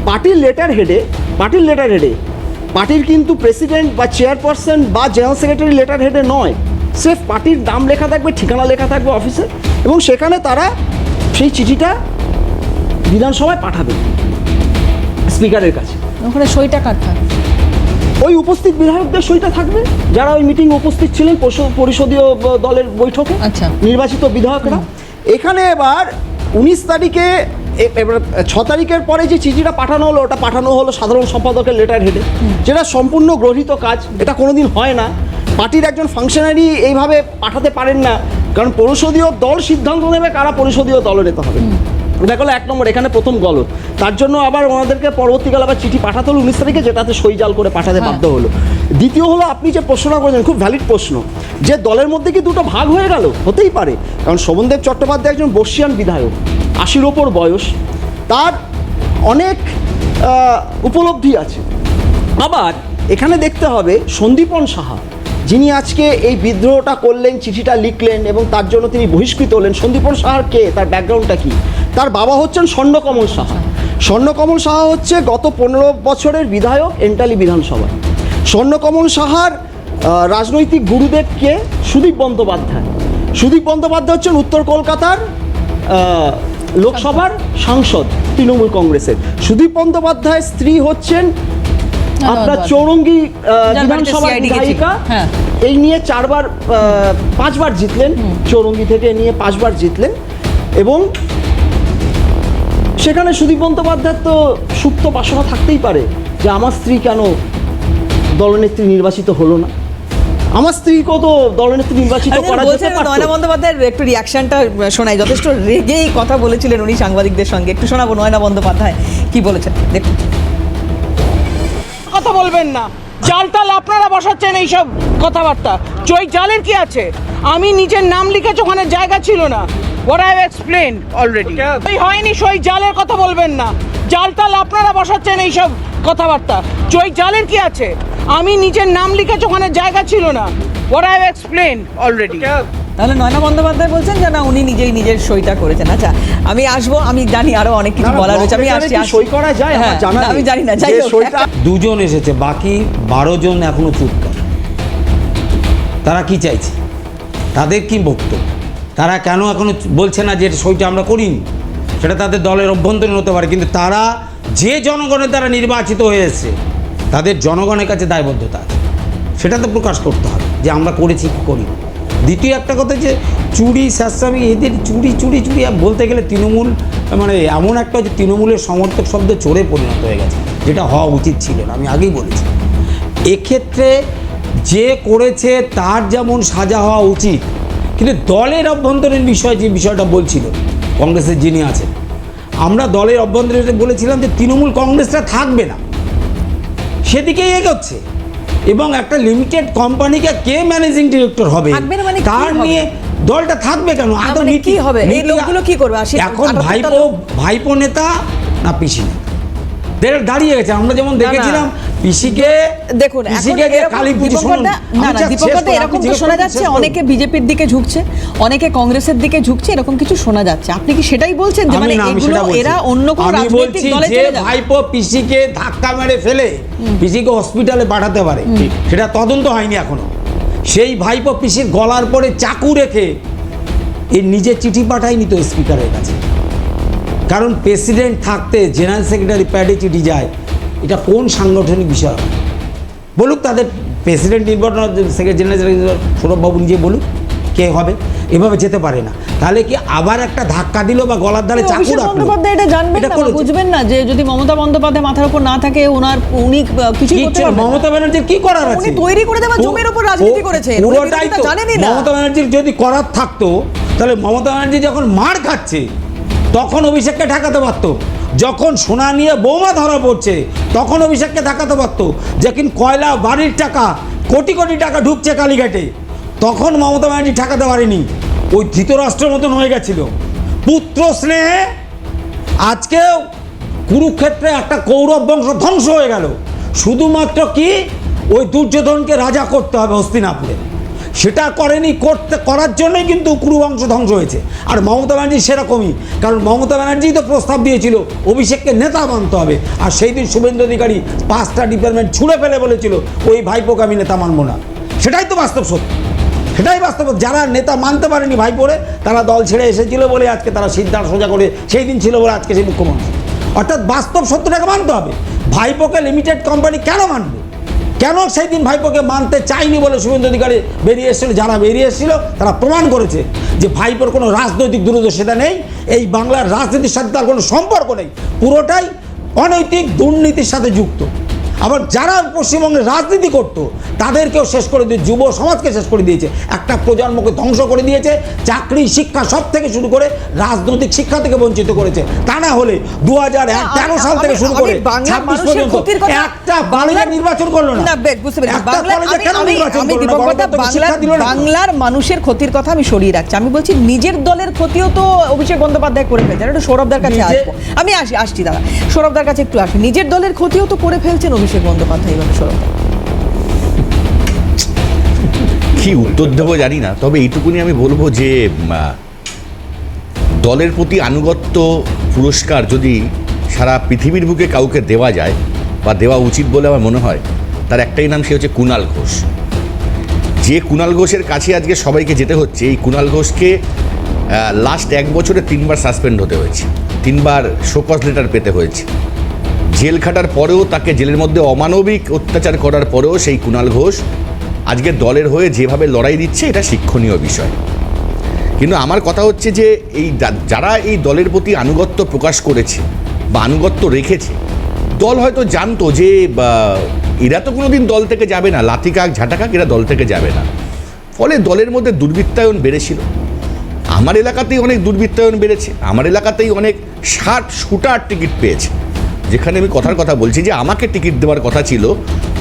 পার্টির লেটার হেডে পার্টির কিন্তু প্রেসিডেন্ট বা চেয়ারপারসন বা জেনারেল সেক্রেটারি লেটার হেডে নয়, সির্ফ পার্টির নাম লেখা থাকবে, ঠিকানা লেখা থাকবে অফিসে, এবং সেখানে তারা সেই চিঠিটা বিধানসভায় পাঠাবে স্পিকারের কাছে। ওখানে সইটা কার থাকবে? ওই উপস্থিত বিধায়কদের সইটা থাকবে যারা ওই মিটিং উপস্থিত ছিলেন পরিষদীয় দলের বৈঠকে, আচ্ছা, নির্বাচিত বিধায়করা। এখানে এবার 19 তারিখে, এবার 6 তারিখের পরে যে চিঠিটা পাঠানো হলো, ওটা পাঠানো হলো সাধারণ সম্পাদকের লেটার হেডে, যেটা সম্পূর্ণ গৃহীত কাজ। এটা কোনোদিন হয় না, পার্টির একজন ফাংশনারি এইভাবে পাঠাতে পারেন না, কারণ পরিষদীয় দল সিদ্ধান্ত নেবে কারা পরিষদীয় দলনেতা হবে। এটা হলো 1 নম্বর, এখানে প্রথম গলদ। তার জন্য আবার ওনাদেরকে পরবর্তীকালে আবার চিঠি পাঠাতে হলো 19 তারিখে, যেটাতে সই জাল করে পাঠাতে বাধ্য হলো। দ্বিতীয় হলো, আপনি যে প্রশ্নটা করেছেন খুব ভ্যালিড প্রশ্ন, যে দলের মধ্যে কি দুটো ভাগ হয়ে গেল? হতেই পারে, কারণ শোভনদেব চট্টোপাধ্যায় একজন বর্ষিয়ান বিধায়ক, 80-র ওপর বয়স, তার অনেক উপলব্ধি আছে। আবার এখানে দেখতে হবে সন্দীপন সাহা, যিনি আজকে এই বিদ্রোহটা করলেন, চিঠিটা লিখলেন এবং তার জন্য তিনি বহিষ্কৃত হলেন। সন্দীপন সাহার কে, তার ব্যাকগ্রাউন্ডটা কি? তার বাবা হচ্ছেন স্বর্ণকমল সাহা। স্বর্ণকমল সাহা হচ্ছে গত 15 বছরের বিধায়ক এন্টালি বিধানসভায়। স্বর্ণকমল সাহার রাজনৈতিক গুরুদেব কে? সুদীপ বন্দ্যোপাধ্যায়। সুদীপ বন্দ্যোপাধ্যায় হচ্ছেন উত্তর কলকাতার লোকসভার সাংসদ তৃণমূল কংগ্রেসের। সুদীপ বন্দ্যোপাধ্যায়ের স্ত্রী হচ্ছেন আপনার চৌরঙ্গি বিধানসভার বিধায়িকা। এই নিয়ে 5বার জিতলেন, চৌরঙ্গি থেকে নিয়ে 5বার জিতলেন, এবং সেখানে সুদীপ বন্দ্যোপাধ্যায়ের তো সুপ্ত বাসনা থাকতেই পারে যে আমার স্ত্রী কেন দলনেত্রী নির্বাচিত হলো না, আমার স্ত্রীকেও তো দলনেত্রী নির্বাচিত করা যেতে পারত। নয়না বন্দ্যোপাধ্যায়ের একটু রিয়াকশনটা শোনাই, যথেষ্ট রেগেই কথা বলেছিলেন উনি সাংবাদিকদের সঙ্গে। একটু শোনাবো নয়না বন্দ্যোপাধ্যায় কি বলেছেন, দেখুন। কথা বলবেন না, জালটাল আপনারা বসাচ্ছেন এইসব কথাবার্তা। ওই জালের কি আছে? আমি নিজের নাম লিখেছি, ওখানে জায়গা ছিল না। What I have explained already. হয়নি, সই জালের কথা বলবেন না, জালটাল আপনারা বসাচ্ছেন এইসব কথাবার্তা। ওই জালের কি আছে? আমি নিজের নাম লিখেছি, ওখানে জায়গা ছিল না। What I have explained already. তাহলে নয়না বন্দ্যোপাধ্যায় বলছেন যে না, উনি নিজেই নিজের সইটা করেছেন। আচ্ছা, আমি আসবো, আমি জানি আরো অনেক কিছু বলার রয়েছে, আমি আসছি। সই করা যায়? আমি জানি না, যাই হোক। 2 জন এসেছে, বাকি 12 জন এখনো চুপচাপ। তারা কি চাইছে? তাদের কি বক্তব্য? তারা কেন এখনো বলছে না যে সইটা আমরা করিনি? সেটা তাদের দলের অভ্যন্তরীণ হতে পারে, কিন্তু তারা যে জনগণের দ্বারা নির্বাচিত হয়েছে তাদের জনগণের কাছে দায়বদ্ধতা আছে, সেটা তো প্রকাশ করতে হবে যে আমরা করেছি কি করিনি। দ্বিতীয় একটা কথা, যে চুরি স্যাসামি, এদের চুরি চুরি চুরি বলতে গেলে তৃণমূল মানে এমন একটা হচ্ছে তৃণমূলের সমর্থক শব্দ চোরে পরিণত হয়ে গেছে, যেটা হওয়া উচিত ছিল না। আমি আগেই বলেছি, এক্ষেত্রে যে করেছে তার যেমন সাজা হওয়া উচিত, কিন্তু দলের অভ্যন্তরীণ বিষয় যে বিষয়টা বলছিল কংগ্রেসের যিনি আছেন, আমরা দলের অভ্যন্তরীণ বলেছিলাম যে তৃণমূল কংগ্রেসটা থাকবে না, সেদিকেই এগোচ্ছে, এবং একটা লিমিটেড কোম্পানিকে কে ম্যানেজিং ডিরেক্টর হবে তার নিয়ে দলটা থাকবে কেন? কি হবে? এই লোকগুলো কি করবে? এখন ভাইপো নেতা না পিসি নেতা দাঁড়িয়ে গেছে। আমরা যেমন দেখেছিলাম পিসিকে, দেখুন এরকম তো শোনা যাচ্ছে, অনেকে বিজেপির দিকে ঝুঁকছে, অনেকে কংগ্রেসের দিকে ঝুঁকছে, এরকম কিছু শোনা যাচ্ছে। আপনি কি সেটাই বলছেন যে মানে এগুলো এরা অন্য কোনো রাজনৈতিক দলে চলে যাবে? ভাইপো পিসিকে ধাক্কা মেরে ফেলে পিসিকে হসপিটালে পাঠাতে পারে, সেটা তদন্ত হয়নি এখনো। সেই ভাইপো পিসির গলার পরে চাকু রেখে এই নিজে চিঠি পাঠায়নি তো স্পিকারের কাছে, কারণ প্রেসিডেন্ট থাকতে জেনারেল সেক্রেটারি প্যাডে চিঠি যায়, এটা কোন সাংগঠনিক বিষয়? বলুক তাদের প্রেসিডেন্ট নির্বাচন, সেক্রেটারি জেনারেল সৌরভবাবু নিজে বলুক কে হবে। এভাবে যেতে পারে না। তাহলে কি আবার একটা ধাক্কা দিল বা গলার ধারে চাকু অভিষেক রাখলো? বন্দ্যোপাধ্যায় এটা জানবেন না, বা বুঝবেন না যে যদি মমতা বন্দ্যোপাধ্যায় মাথার উপর না থাকে উনি কিছু করতে পারবেন না। মমতা ব্যানার্জির কি করার আছে? উনি তৈরি করে দেওয়া জমির উপর রাজনীতি করেছেন, উনি পুরোটাই বিরোধিতা তো জানেনই না। মমতা ব্যানার্জির যদি করার থাকতো তাহলে মমতা ব্যানার্জি যখন মার খাচ্ছে তখন অভিষেককে ঠেকাতে পারতো। যখন সোনা নিয়ে বৌমা ধরা পড়ছে তখন অভিষেককে ঠেকাতে পারতো। যখন কয়লা বাড়ির টাকা কোটি কোটি টাকা ঢুকছে কালীঘাটে তখন মমতা ব্যানার্জি ঠেকাতে পারেনি। ওই ধৃতরাষ্ট্রের মতন হয়ে গেছিল। পুত্র স্নেহে আজকে কুরুক্ষেত্রে একটা কৌরব বংশ ধ্বংস হয়ে গেল। শুধুমাত্র কি ওই দুর্যোধনকে রাজা করতে হবে হস্তিনাপুরে, সেটা করেনি। করার জন্যই কিন্তু কুরু বংশ ধ্বংস হয়েছে। আর মমতা ব্যানার্জি সেরকমই, কারণ মমতা ব্যানার্জি তো প্রস্তাব দিয়েছিল অভিষেককে নেতা মানতে হবে। আর সেই দিন শুভেন্দু অধিকারী 5টা ডিপার্টমেন্ট ছুঁড়ে ফেলে বলেছিল ওই ভাইপোকে আমি নেতা মানবো না। সেটাই তো বাস্তব সত্য, সেটাই বাস্তব। যারা নেতা মানতে পারেনি ভাইপোরে তারা দল ছেড়ে এসেছিল বলে আজকে তারা সিদ্ধান্ত সোজা করে সেই দিন ছিল বলে আজকে সেই মুখ্যমন্ত্রী। অর্থাৎ বাস্তব সত্যটাকে মানতে হবে। ভাইপোকে লিমিটেড কোম্পানি কেন মানবে? কেন সেই দিন ভাইপোকে মানতে চাইনি বলে শুভেন্দু অধিকারী বেরিয়ে এসেছিল। যারা বেরিয়ে এসেছিল তারা প্রমাণ করেছে যে ভাইপোর কোনো রাজনৈতিক দূরদর্শিতা নেই, এই বাংলার রাজনীতির সাথে তার কোনো সম্পর্ক নেই, পুরোটাই অনৈতিক দুর্নীতির সাথে যুক্ত। আবার যারা পশ্চিমবঙ্গে রাজনীতি করতো তাদেরকেও শেষ করে দিয়ে যুব সমাজকে শেষ করে দিয়েছে, একটা প্রজন্মকে ধ্বংস করে দিয়েছে, চাকরি শিক্ষা সব থেকে শুরু করে রাজনৈতিক শিক্ষা থেকে বঞ্চিত করেছে। তা না হলে 2013 সাল থেকে শুরু করে 26 পর্যন্ত একটা বাংলা নির্বাচন করলো না। বাংলার মানুষের ক্ষতির কথা আমি সরিয়ে রাখছি, আমি বলছি নিজের দলের ক্ষতিও তো অভিষেক বন্দ্যোপাধ্যায় করে ফেলছেন। একটু সৌরভদার কাছে আসবো, আমি আসছি দাদা, সৌরভদার কাছে একটু আসি। নিজের দলের ক্ষতিও তো করে ফেলছেন অভিষেক বন্দ্যোপাধ্যায় এভাবে। সৌরভ কি উত্তর দেবো জানি না, তবে এইটুকুনি আমি বলবো যে দলের প্রতি আনুগত্য পুরস্কার যদি সারা পৃথিবীর বুকে কাউকে দেওয়া যায় বা দেওয়া উচিত বলে আমার মনে হয়, তার একটাই নাম, সে হচ্ছে কুণাল ঘোষ। যে কুণাল ঘোষের কাছে আজকে সবাইকে যেতে হচ্ছে, এই কুণাল ঘোষকে লাস্ট 1 বছরে 3বার সাসপেন্ড হতে হয়েছে, 3বার শোকজ লেটার পেতে হয়েছে। জেল খাটার পরেও, তাকে জেলের মধ্যে অমানবিক অত্যাচার করার পরেও সেই কুণাল ঘোষ আজকে দলের হয়ে যেভাবে লড়াই দিচ্ছে, এটা শিক্ষণীয় বিষয়। কিন্তু আমার কথা হচ্ছে যে এই যারা এই দলের প্রতি আনুগত্য প্রকাশ করেছে বা আনুগত্য রেখেছে, দল হয়তো জানতো যে এরা তো কোনোদিন দল থেকে যাবে না, লাথিকাক ঝাঁটাকাক এরা দল থেকে যাবে না। ফলে দলের মধ্যে দুর্বৃত্তায়ন বেড়েছিল। আমার এলাকাতেই অনেক দুর্বৃত্তায়ন বেড়েছে, আমার এলাকাতেই অনেক 60 শুটার টিকিট পেয়েছে। যেখানে আমি কথার কথা বলছি যে আমাকে টিকিট দেওয়ার কথা ছিল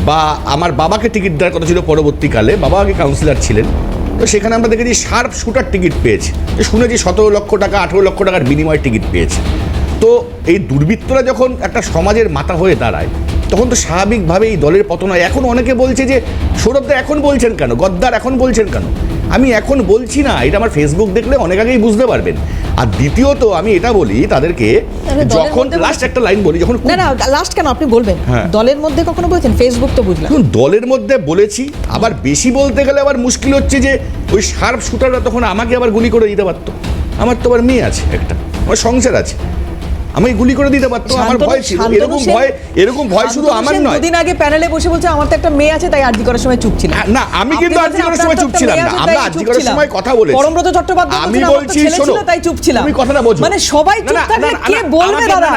বা আমার বাবাকে টিকিট দেওয়ার কথা ছিল পরবর্তীকালে, বাবা আগে কাউন্সিলর ছিলেন, তো সেখানে আমরা দেখেছি শার্প শুটার টিকিট পেয়েছে। শুনেছি 17 লক্ষ টাকা 18 লক্ষ টাকার বিনিময়ে টিকিট পেয়েছে। তো এই দুর্বৃত্তরা যখন একটা সমাজের মাথা হয়ে দাঁড়ায় তখন তো স্বাভাবিকভাবে এই দলের পতন হয়। এখন অনেকে বলছে যে সৌরভদা এখন বলছেন কেন, গদ্দার এখন বলছেন কেন? আমি এখন বলছি না, এটা আমার ফেসবুক দেখলে অনেক আগেই বুঝতে পারবেন। আর দ্বিতীয়ত আমি এটা বলি তাদেরকে, যখন লাস্ট একটা লাইন বলি, যখন না লাস্ট কেন আপনি বলবেন, দলের মধ্যে কখনো বলেছেন? ফেসবুক তো বুঝলাম, দলের মধ্যে বলেছি। আবার বেশি বলতে গেলে আবার মুশকিল হচ্ছে যে ওই শার্প শুটাররা তখন আমাকে আবার গুলি করে দিতে পারতো। আমার তো আবার মেয়ে আছে, একটা আমার সংসার আছে, আমি গুলি করে দিতে পারতো। আমার ভয় ছিল। এরকম ভয় শুধু আমার নয়। দুদিন আগে প্যানেলে বসে বলছে আমার তো একটা মেয়ে আছে তাই আরজি করার সময় চুপ ছিলাম। না, আমি কিন্তু আরজি করার সময় চুপ ছিলাম না। আমরা আরজি করার সময় কথা বলেছি। পরমব্রত চট্টোপাধ্যায় আমি বলছি শোনো, তাই চুপ ছিলাম। তুমি কথাটা বোঝো। মানে সবাই চুপ থাকলে কে বলবে দাদা?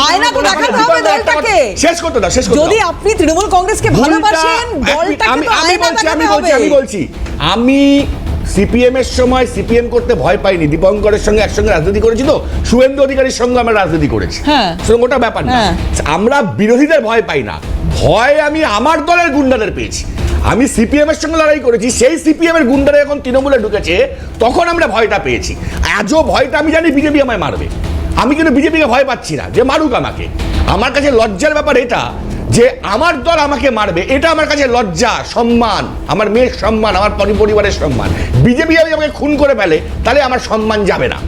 আয়না তো দেখাতে হবে দলটাকে। শেষ করতে দাও, শেষ করতে দাও। যদি আপনি তৃণমূল কংগ্রেসকে ভালোবাসেন, দলটাকে তো আয়না দেখাতে হবে। আমি সিপিএম এর সময় সিপিএম করতে ভয় পাইনি। দীপঙ্করের সঙ্গে একসঙ্গে রাজনীতি করেছি, তো শুভেন্দু অধিকারীর সঙ্গে আমরা রাজনীতি করেছি, সুতরাং ওটা ব্যাপার না। আমরা বিরোধীদের ভয় পাই না, ভয় আমি আমার দলের গুন্ডাদের পেয়েছি। আমি সিপিএম এর সঙ্গে লড়াই করেছি, সেই সিপিএম এর গুন্ডারা যখন তৃণমূলে ঢুকেছে তখন আমরা ভয়টা পেয়েছি। আজও ভয়টা আমি জানি বিজেপি আমায় মারবে, আমি কিন্তু বিজেপিকে ভয় পাচ্ছি না যে মারুক আমাকে। আমার কাছে লজ্জার ব্যাপার এটা যে আমার দল আমাকে মারবে, এটা আমার কাছে লজ্জা, সম্মান, আমার মেয়ের সম্মান, আমার পরিবারের সম্মান। বিজেপি আমাকে খুন করে ফেলে তাহলে আমার সম্মান যাবে না।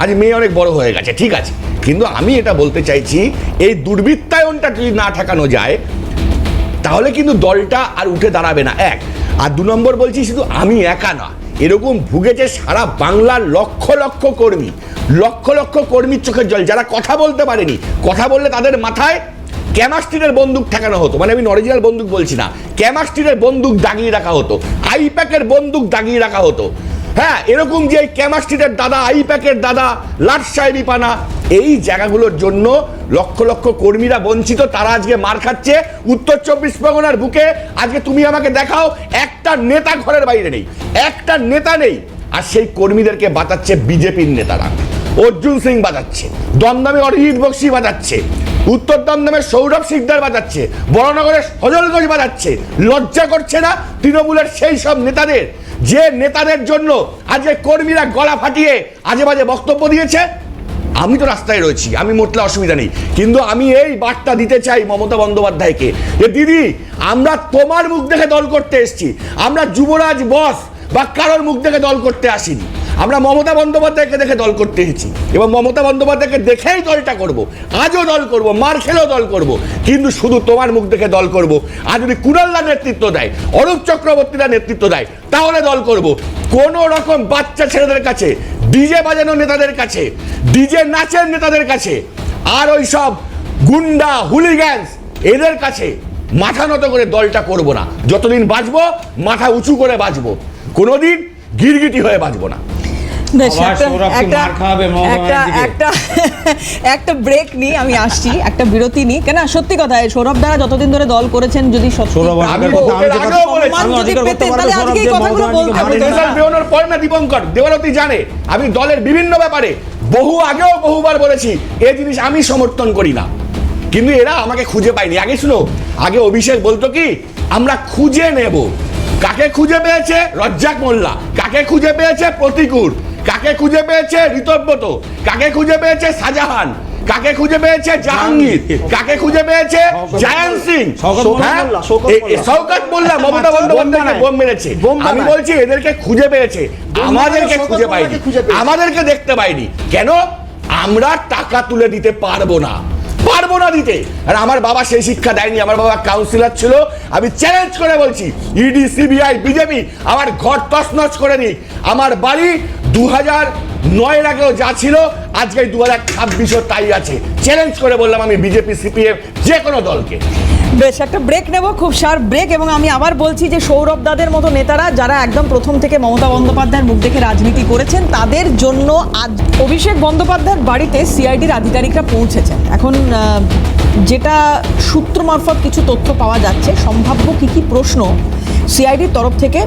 আজ মেয়ে অনেক বড় হয়ে গেছে, ঠিক আছে, কিন্তু আমি এটা বলতে চাইছি এই দুর্বৃত্তায়নটা যদি না ঠেকানো যায় তাহলে কিন্তু দলটা আর উঠে দাঁড়াবে না, এক। আর 2 নম্বর বলছি, শুধু আমি একা না, এরকম ভুগেছে সারা বাংলার লক্ষ লক্ষ কর্মী, লক্ষ লক্ষ কর্মীর চোখের জল, যারা কথা বলতে পারেনি। কথা বললে তাদের মাথায় ক্যামাস্টিনের বন্দুক ঠেকানো হতো, মানে আমি অরিজিনাল বন্দুক বলছি না, ক্যামাস্টিনের বন্দুক দাগিয়ে রাখা হতো, আইপ্যাকের বন্দুক দাগিয়ে রাখা হতো। হ্যাঁ, এরকম যে ক্যামাস্টিনের দাদা, আইপ্যাকের দাদা, লাট সাহেবি পানা, এই জায়গাগুলোর জন্য লক্ষ লক্ষ কর্মীরা বঞ্চিত, তারা আজকে মার খাচ্ছে। উত্তর 24 পরগনার বুকে আজকে তুমি আমাকে দেখাও, একটা নেতা ঘরের বাইরে নেই, একটা নেতা নেই। আর সেই কর্মীদেরকে বাঁচাচ্ছে বিজেপির নেতারা। অর্জুন সিং বাজাচ্ছে, দমদমে অরিজিৎ বক্সি বাজাচ্ছে, উত্তর দমদমের সৌরভ সিকদার বাজাচ্ছে, বড়নগরের সজল ঘোষ বাজাচ্ছে। লজ্জা করছে না তৃণমূলের সেই সব নেতাদের, যে নেতাদের জন্য আজকে কর্মীরা গলা ফাটিয়ে আজে বাজে বক্তব্য দিয়েছে? আমি তো রাস্তায় রয়েছি, আমি মোটলে অসুবিধা নেই, কিন্তু আমি এই বার্তা দিতে চাই মমতা বন্দ্যোপাধ্যায়কে, যে দিদি, আমরা তোমার মুখ দেখে দল করতে এসেছি, আমরা যুবরাজ বস বা কারোর মুখ দেখে দল করতে আসিনি, আমরা মমতা বন্দ্যোপাধ্যায়কে দেখে দল করতে এসেছি এবং মমতা বন্দ্যোপাধ্যায়কে দেখেই দলটা করব। আজও দল করব, মার খেলেও দল করব, কিন্তু শুধু তোমার মুখ দেখে দল করব। আর যদি কুণালদা নেতৃত্ব দেয়, অরূপ চক্রবর্তীরা নেতৃত্ব দেয়, তাহলে দল করব। কোন রকম বাচ্চা ছেলেদের কাছে, ডিজে বাজানো নেতাদের কাছে, ডিজে নাচের নেতাদের কাছে, আর ওই সব গুন্ডা হুলিগ্যান্স এদের কাছে মাথা নত করে দলটা করব না। যতদিন বাঁচবো মাথা উঁচু করে বাঁচবো, কোনোদিন গিরগিটি হয়ে বাঁচবো না। বেশ, একটা ব্রেক নিই, আমি আসছি, একটা বিরতি নিই। কেন সত্যি কথা, সৌরভ দ্বারা যতদিন ধরে দল করেছেন, যদি দীপঙ্কর দেওয়ালতি জানে, আমি দলের বিভিন্ন ব্যাপারে বহু আগেও বহুবার বলেছি, এই জিনিস আমি সমর্থন করি না, কিন্তু এরা আমাকে খুঁজে পায়নি। আগে শুনো, আগে অভিষেক বলতো কি, আমরা খুঁজে নেব। কাকে খুঁজে পেয়েছে? রজ্জাক মোল্লা। কাকে খুঁজে পেয়েছে? প্রতিকূল। কাকে খুঁজে পেয়েছে? ঋতব্রত। কাকে খুঁজে পেয়েছে? শাহজাহান। কাকে খুঁজে পেয়েছে? জাহাঙ্গীর। কাকে খুঁজে পেয়েছে? জায়ান সিং। শওকত মোল্লা মমতা বন্দ্যোপাধ্যায়কে বোম মেরেছে। আমি বলছি এদেরকে খুঁজে পেয়েছে, আমাদেরকে খুঁজে পাইনি, আমাদেরকে দেখতে পাইনি। কেন? আমরা টাকা তুলে দিতে পারবো না দিতে। আর আমার বাবা সেই শিক্ষা দেয়নি, আমার বাবা কাউন্সিলর ছিল। আমি চ্যালেঞ্জ করে বলছি, ইডি, সিবিআই, বিজেপি আমার ঘর তছনছ করে দিক। আমার বাড়ি 2009 আগেও যা ছিল, আজকে 2026 তাই আছে। চ্যালেঞ্জ করে বললাম আমি বিজেপি, সিপিএম, যে কোনো দলকে। বেশ, একটা ব্রেক নেব, খুব শার্প ব্রেক। এবং আমি আবার বলছি যে সৌরভ দাদের মতো নেতারা, যারা একদম প্রথম থেকে মমতা বন্দ্যোপাধ্যায়ের মুখ দেখে রাজনীতি করেছেন, তাদের জন্য আজ অভিষেক বন্দ্যোপাধ্যায়ের বাড়িতে সিআইডির আধিকারিকরা পৌঁছেছেন। এখন যেটা সূত্র মারফত কিছু তথ্য পাওয়া যাচ্ছে, সম্ভাব্য কি প্রশ্ন সিআইডির তরফ থেকে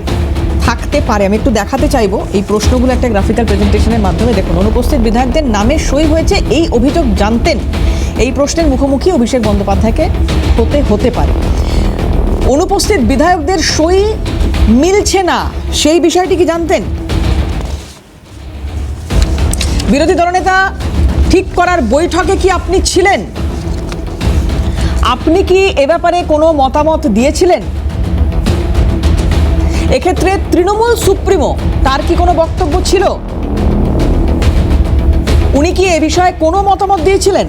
থাকতে পারে, আমি একটু দেখাতে চাইবো এই প্রশ্নগুলো একটা গ্রাফিক্যাল প্রেজেন্টেশনের মাধ্যমে। দেখুন, অনুপস্থিত বিধায়কদের নামে সই হয়েছে, এই অভিযোগ জানতেন? এই প্রশ্নের মুখোমুখি অভিষেক বন্দ্যোপাধ্যায়কে হতে পারে। অনুপস্থিত বিধায়কদের সই মিলছে না, সেই বিষয়টি কি জানতেন? বিরোধী দলনেতা ঠিক করার বৈঠকে কি আপনি ছিলেন? আপনি কি এ ব্যাপারে কোনো মতামত দিয়েছিলেন? এক্ষেত্রে তৃণমূল সুপ্রিমো, তার কি কোনো বক্তব্য ছিল? উনি কি এ বিষয়ে কোনো মতামত দিয়েছিলেন?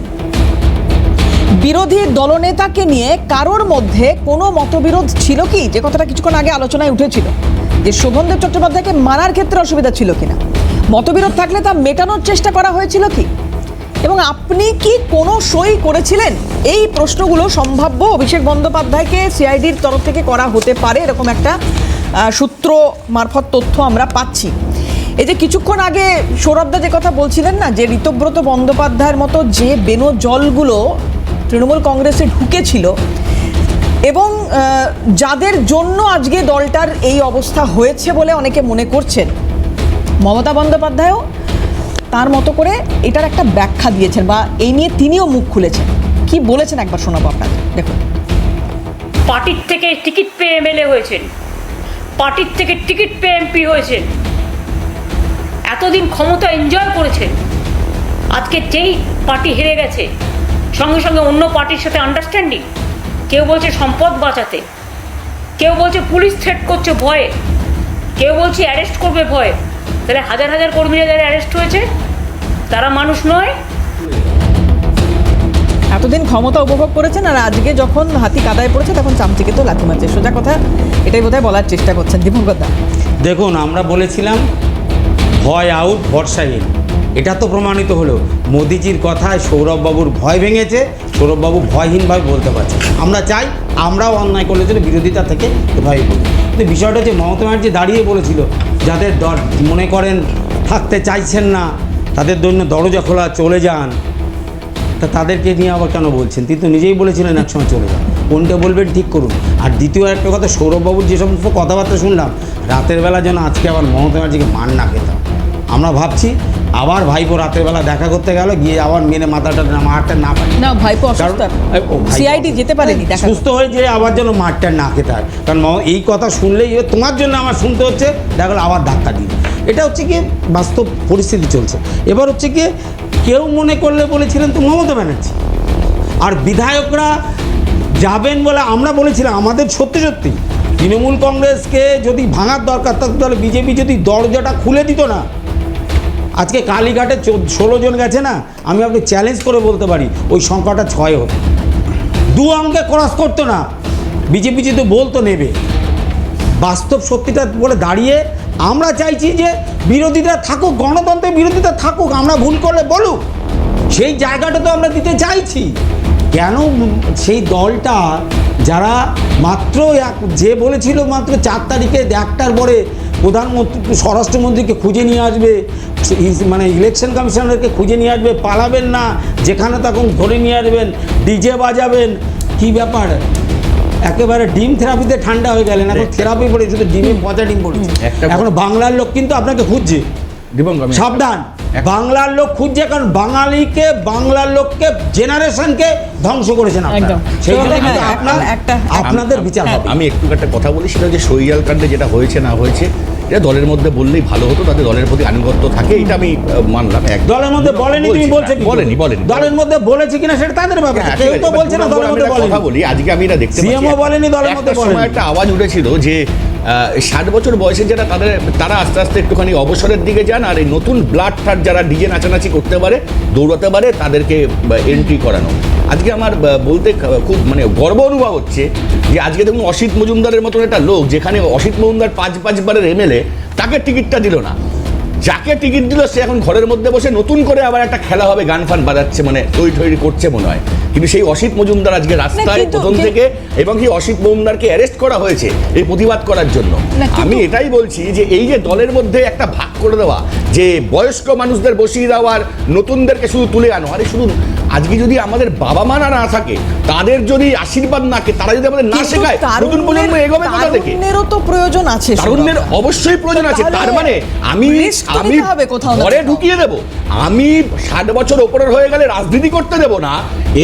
বিরোধী দলনেতাকে নিয়ে কারোর মধ্যে কোনো মতবিরোধ ছিল কি? যে কথাটা কিছুক্ষণ আগে আলোচনায় উঠেছিল, যে শোভনদেব চট্টোপাধ্যায়কে মারার ক্ষেত্রে অসুবিধা ছিল কিনা, মতবিরোধ থাকলে তা মেটানোর চেষ্টা করা হয়েছিল কি, এবং আপনি কি কোনো সই করেছিলেন? এই প্রশ্নগুলো সম্ভাব্য অভিষেক বন্দ্যোপাধ্যায়কে সিআইডির তরফ থেকে করা হতে পারে, এরকম একটা সূত্র মারফত তথ্য আমরা পাচ্ছি। এই যে কিছুক্ষণ আগে সৌরভদা যে কথা বলছিলেন না, যে ঋতব্রত বন্দ্যোপাধ্যায়ের মতো যে বেনো জলগুলো তৃণমূল কংগ্রেসে ঢুকেছিল এবং যাদের জন্য আজকে দলটার এই অবস্থা হয়েছে বলে অনেকে মনে করছেন, মমতা বন্দ্যোপাধ্যায়ও তার মতো করে এটার একটা ব্যাখ্যা দিয়েছেন, বা এই নিয়ে তিনিও মুখ খুলেছেন। কি বলেছেন একবার শোনাবো আপনাদের, দেখুন। পার্টির থেকে টিকিট পেয়ে এমএলএ হয়েছেন, পার্টির থেকে টিকিট পেয়ে এমপি হয়েছেন, এতদিন ক্ষমতা এনজয় করেছেন। আজকে যেই পার্টি হেরে গেছে, সঙ্গে সঙ্গে অন্য পার্টির সাথে আন্ডারস্ট্যান্ডিং। কেউ বলছে সম্পদ বাঁচাতে, কেউ বলছে পুলিশ থ্রেট করছে ভয়ে, কেউ বলছে অ্যারেস্ট করবে ভয়ে। তাহলে হাজার হাজার কর্মীরা যারা অ্যারেস্ট হয়েছে তারা মানুষ নয়? এতদিন ক্ষমতা উপভোগ করেছেন, আর আজকে যখন হাতি কাদায় পড়েছে তখন চামচিকে তো লাথি মারছে। সোজা কথা এটাই বোধহয় বলার চেষ্টা করছেন দীপঙ্কর দা। দেখুন, আমরা বলেছিলাম ভয় আউট, ভরসা ইন। এটা তো প্রমাণিত হলো মোদিজির কথায় সৌরভবাবুর ভয় ভেঙেছে, সৌরভবাবু ভয়হীনভাবে বলতে পারছে। আমরা চাই আমরাও অন্যায় করলে যেন বিরোধিতা থেকে এভাবেই বলি। কিন্তু বিষয়টা হচ্ছে মমতা ব্যানার্জি দাঁড়িয়ে বলেছিল যাদের মনে করেন থাকতে চাইছেন না, তাদের জন্য দরজা খোলা, চলে যান। তা তাদেরকে নিয়ে আবার কেন বলছেন? তিনি তো নিজেই বলেছিলেন একসময় চলে যান। কোনটা বলবেন ঠিক করুন। আর দ্বিতীয় একটা কথা, সৌরভবাবুর যে সমস্ত কথাবার্তা শুনলাম রাতের বেলা যেন আজকে আবার মমতা ব্যানার্জিকে মার না খেতাম। আমরা ভাবছি আবার ভাইপো রাতের বেলা দেখা করতে গেল, গিয়ে আবার মেনে মাথাটা মারটা না পারে না, ভাইপো অসুস্থ, সিআইডি যেতে পারেনি, দেখা সুস্থ হয়ে যে আবার যেন মারটা না খেতে হয়। কারণ এই কথা শুনলেই তোমার জন্য আমার শুনতে হচ্ছে, দেখা গেলো আবার ধাক্কা দিল। এটা হচ্ছে কি বাস্তব পরিস্থিতি চলছে। এবার হচ্ছে কি কেউ মনে করলে বলেছিলেন তো মমতা ব্যানার্জি, আর বিধায়করা যাবেন বলে আমরা বলেছিলাম। আমাদের সত্যি সত্যি তৃণমূল কংগ্রেসকে যদি ভাঙার দরকার থাকতো তাহলে বিজেপি যদি দরজাটা খুলে দিত না, আজকে কালীঘাটে 16 জন গেছে না, আমি আপনি চ্যালেঞ্জ করে বলতে পারি ওই সংখ্যাটা 6 হতো। 2 অঙ্কে ক্রস করতো না, বিজেপি যদি বলতো নেবে। বাস্তব সত্যিটা বলে দাঁড়িয়ে আমরা চাইছি যে বিরোধীরা থাকুক, গণতন্ত্রের বিরোধীরা থাকুক, আমরা ভুল করলে বলুক, সেই জায়গাটা তো আমরা দিতে চাইছি। কেন সেই দলটা যারা মাত্র যে বলেছিল মাত্র 4 তারিখে 1টার পরে প্রধানমন্ত্রী স্বরাষ্ট্রমন্ত্রীকে খুঁজে নিয়ে আসবে, মানে ইলেকশন কমিশনারকে খুঁজে নিয়ে আসবে, পালাবেন না, যেখানে তখন ধরে নিয়ে আসবেন, ডিজে বাজাবেন, কি ব্যাপার একেবারে ডিম থেরাপিতে ঠান্ডা হয়ে গেলেন। এখন থেরাপি পড়ে শুধু ডিমে পচা ডিম পড়েছে। এখন বাংলার লোক কিন্তু আপনাকে খুঁজছে, সাবধান, বাংলার লোক খুঁজছে। কারণ বাঙালিকে, বাংলার লোককে, জেনারেশনকে ধ্বংস করেছেন আপনারা। সেই জন্য কিন্তু আপনাদের বিচার হবে। আমি একটু একটা কথা বলি, সেটা যে সহিয়াল কাণ্ডে যেটা হয়েছে না হয়েছে এটা দলের মধ্যে বললেই ভালো হতো, তাদের দলের প্রতি আনুগত্য থাকে, এটা আমি মানলাম। দলের মধ্যে বলেনি, তুমি বলছো বলেনি, দলের মধ্যে বলেছে কিনা সেটা তাদের ব্যাপার, কেউ তো বলছে না দলের মধ্যে বলেনি। কথা বলি, আজকে আমি এটা দেখতে পাচ্ছি সিএমও বলেনি, দলের মধ্যে বলেনি। একটা আওয়াজ উঠেছিল যে 60 বছর বয়সে যারা তারা আস্তে আস্তে একটুখানি অবসরের দিকে যান, আর এই নতুন ব্লাড থার যারা ডিজে নাচানাচি করতে পারে, দৌড়াতে পারে, তাদেরকে এন্ট্রি করানো। আজকে আমার বলতে খুব মানে গর্ব অনুভব হচ্ছে যে আজকে দেখুন অসিত মজুমদারের মতন একটা লোক, যেখানে অসিত মজুমদার 5 বারের এমএলএ, তাকে টিকিটটা দিল না। যাকে টিকিট দিল সে এখন ঘরের মধ্যে বসে নতুন করে আবার একটা খেলা হবে, গান ফান বাজাচ্ছে, মানে তৈরি করছে মনে হয়। কিন্তু সেই অসিত মজুমদার আজকে রাস্তায় প্রথম থেকে, এবং সেই অসিত মজুমদারকে অ্যারেস্ট করা হয়েছে এই প্রতিবাদ করার জন্য। আমি এটাই বলছি যে এই যে দলের মধ্যে একটা ভাগ করে দেওয়া, যে বয়স্ক মানুষদের বসিয়ে দেওয়ার, নতুনদেরকে শুধু তুলে আনো, আরে শুধু আজকে যদি আমাদের বাবা মারা না থাকে, তাদের যদি আশীর্বাদ না কে, তারা যদি আমাদের না শেখায়, নতুন প্রজন্ম এগোবে কোথা থেকে? তারুণ্যেরও তো প্রয়োজন আছে, তারুণ্যের অবশ্যই প্রয়োজন আছে। তার মানে আমি ঘরে ঢুকিয়ে দেব, আমি 60 বছর ওপরের হয়ে গেলে রাজনীতি করতে দেব না,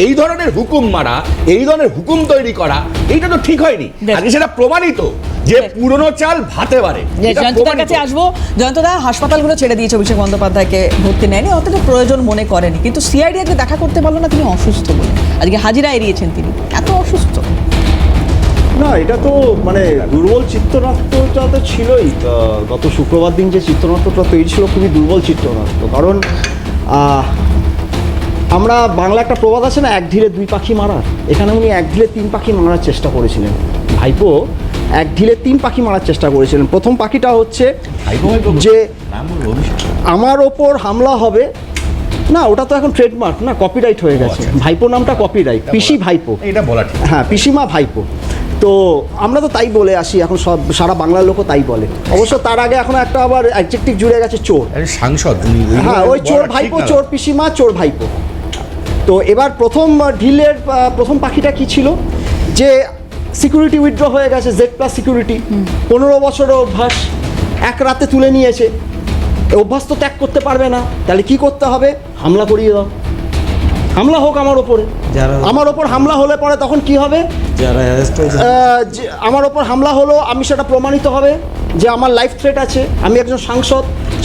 এই ধরনের হুকুম মারা, এই ধরনের হুকুম তৈরি করা, এইটা তো ঠিক হয়নি। আজকে সেটা প্রমাণিত যে পুরনো চাল ভাতে বাড়ে। জয়ন্তদার কাছে আসবো। জয়ন্তদা, হাসপাতালগুলো ছেড়ে দিয়েছে, অভিষেক বন্দ্যোপাধ্যায়কে ভর্তি নেয়নি, অথচ প্রয়োজন মনে করেনি, কিন্তু সিআইডি আজকে দেখা করতে পারলো না, তিনি অসুস্থ বলে আজকে হাজিরা এড়িয়েছেন। তিনি এত অসুস্থ না, এটা তো মানে দুর্বল চিত্রনাট্যটা তো ছিলই। গত শুক্রবার দিন যে চিত্রনাট্যটা তৈরি ছিল খুবই দুর্বল চিত্রনাট্য। কারণ আমরা বাংলা একটা প্রবাদ আছে না, 1 ঢিলে 2 পাখি মারার, এখানে উনি 1 ঢিলে 3 পাখি মারার চেষ্টা করেছিলেন। ভাইপো 1 ঢিলে 3 পাখি মারার চেষ্টা করেছিলেন। প্রথম পাখিটা হচ্ছে যে আমার ওপর হামলা হবে না, ওটা তো এখন ট্রেডমার্ক না, কপিরাইট হয়ে গেছে। ভাইপো নামটা কপিরাইট, পিসি ভাইপো, এটা বলা ঠিক। হ্যাঁ, পিসিমা ভাইপো। তো আমরা তো তাই বলে আসি, এখন সব সারা বাংলার লোকও তাই বলে। অবশ্য তার আগে এখন একটা আবার অ্যাডজেক্টিভ জুড়ে গেছে, চোর। সাংসদ, হ্যাঁ, ওই চোর ভাইপো, চোর পিসিমা, চোর ভাইপো। তো এবার প্রথম ঢিলের প্রথম পাখিটা কি ছিল, যে সিকিউরিটি উইথড্র হয়ে গেছে, Z+ সিকিউরিটি, 15 বছরের অভ্যাস, এক রাতে তুলে নিয়েছে। অভ্যাস তো ত্যাগ করতে পারবে না, তাহলে কি করতে হবে? হামলা করিয়ে দাও, হামলা হোক আমার ওপরে। আমার ওপর হামলা হলে পরে তখন কি হবে? আমার ওপর হামলা হলো, আমি সেটা প্রমাণিত হবে যে আমার লাইফ থ্রেট আছে, আমি একজন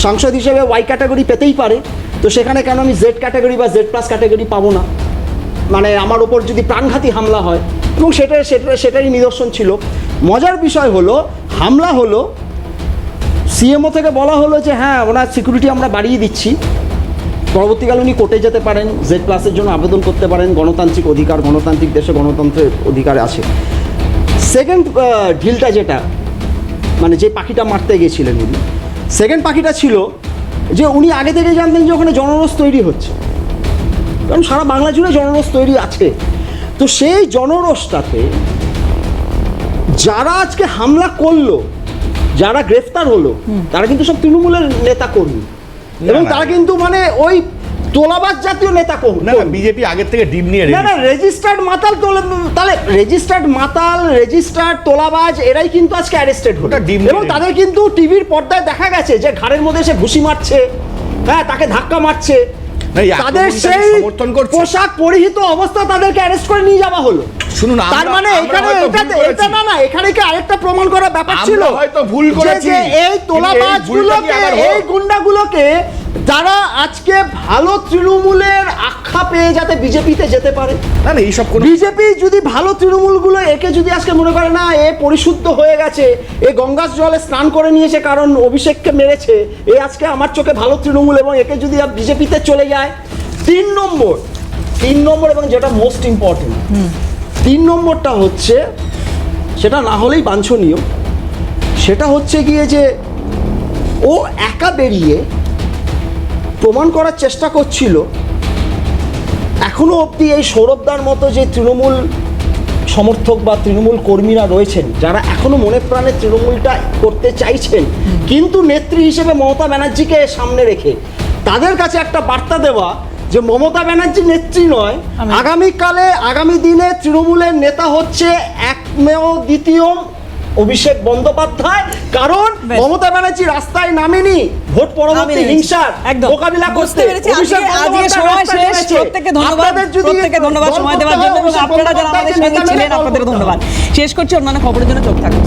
সাংসদ হিসেবে Y ক্যাটাগরি পেতেই পারে, তো সেখানে কেন আমি Z ক্যাটাগরি বা Z+ ক্যাটাগরি পাবো না? মানে আমার ওপর যদি প্রাণঘাতী হামলা হয়, এবং সেটারই নিদর্শন ছিল। মজার বিষয় হলো, হামলা হলো, সিএমও থেকে বলা হলো যে হ্যাঁ, ওনার সিকিউরিটি আমরা বাড়িয়ে দিচ্ছি, পরবর্তীকালে উনি কোর্টে যেতে পারেন, Z+-এর জন্য আবেদন করতে পারেন, গণতান্ত্রিক অধিকার, গণতান্ত্রিক দেশে গণতন্ত্রের অধিকার আছে। সেকেন্ড ঢিলটা যেটা, মানে যে পাখিটা মারতে গিয়েছিলেন উনি, সেকেন্ড পাখিটা ছিল যে উনি আগে থেকে জানতেন যে ওখানে জনরোষ তৈরি হচ্ছে, কারণ সারা বাংলা জুড়ে জনরোষ তৈরি আছে। তো সেই জনরোষটাতে যারা আজকে হামলা করলো, যারা গ্রেফতার হলো, তারা কিন্তু সব তৃণমূলের নেতা কর্মী, এবং তারা কিন্তু মানে ওই তোলাবাজ জাতীয় নেতা কর্মী। না বিজেপি আগের থেকে ডিম নিয়ে না না, রেজিস্টার্ড মাতাল তাহলে রেজিস্টার্ড মাতাল, রেজিস্টার্ড তোলাবাজ এরাই কিন্তু আজকে অ্যারেস্টেড হলো, এবং তাদের কিন্তু টিভির পর্দায় দেখা গেছে যে ঘাড়ের মধ্যে সে ঘুষি মারছে, হ্যাঁ, তাকে ধাক্কা মারছে, তাদের সেই পোশাক পরিহিত অবস্থা তাদেরকে অ্যারেস্ট করে নিয়ে যাওয়া হলো। শুনুন, তার মানে এখানে এটা না না, এখানে কি আরেকটা প্রমাণ করার ব্যাপার ছিল, হয়তো ভুল করেছি, যে এই তোলাবাজগুলোকে, এই গুন্ডাগুলোকে যারা আজকে ভালো তৃণমূলের আখ্যা পেয়ে যাতে বিজেপিতে যেতে পারে। না না, এইসব কোনো বিজেপি যদি ভালো তৃণমূলগুলো একে যদি আজকে মনে করে না এ পরিশুদ্ধ হয়ে গেছে, এ গঙ্গার জলে স্নান করে নিয়েছে কারণ অভিষেককে মেরেছে, এ আজকে আমার চোখে ভালো তৃণমূল, এবং একে যদি বিজেপিতে চলে যায়। 3 নম্বর এবং যেটা মোস্ট ইম্পর্টেন্ট, 3 নম্বরটা হচ্ছে, সেটা না হলেই বাঞ্ছনীয়, সেটা হচ্ছে গিয়ে যে ও একা বেরিয়ে প্রমাণ করার চেষ্টা করছিল এখনো অবধি এই সৌরভদার মতো যে তৃণমূল সমর্থক বা তৃণমূল কর্মীরা রয়েছেন, যারা এখনো মনে প্রাণে তৃণমূলটা করতে চাইছেন, কিন্তু নেত্রী হিসেবে মমতা ব্যানার্জিকে সামনে রেখে তাদের কাছে একটা বার্তা দেওয়া যে মমতা ব্যানার্জি নেত্রী নয়, আগামী দিনে তৃণমূলের নেতা হচ্ছে একমেয় দ্বিতীয় অভিষেক বন্দ্যোপাধ্যায়, কারণ মমতা ব্যানার্জি রাস্তায় নামেনি ভোট পরবর্তী হিংসার মোকাবিলা করতে। প্রত্যেককে ধন্যবাদ সময় দেওয়ার জন্য, এবং আপনারা যারা আমাদের সঙ্গে ছিলেন আপনাদের ধন্যবাদ। শেষ করছি, অন্যান্য খবরের জন্য চোখ থাকুন।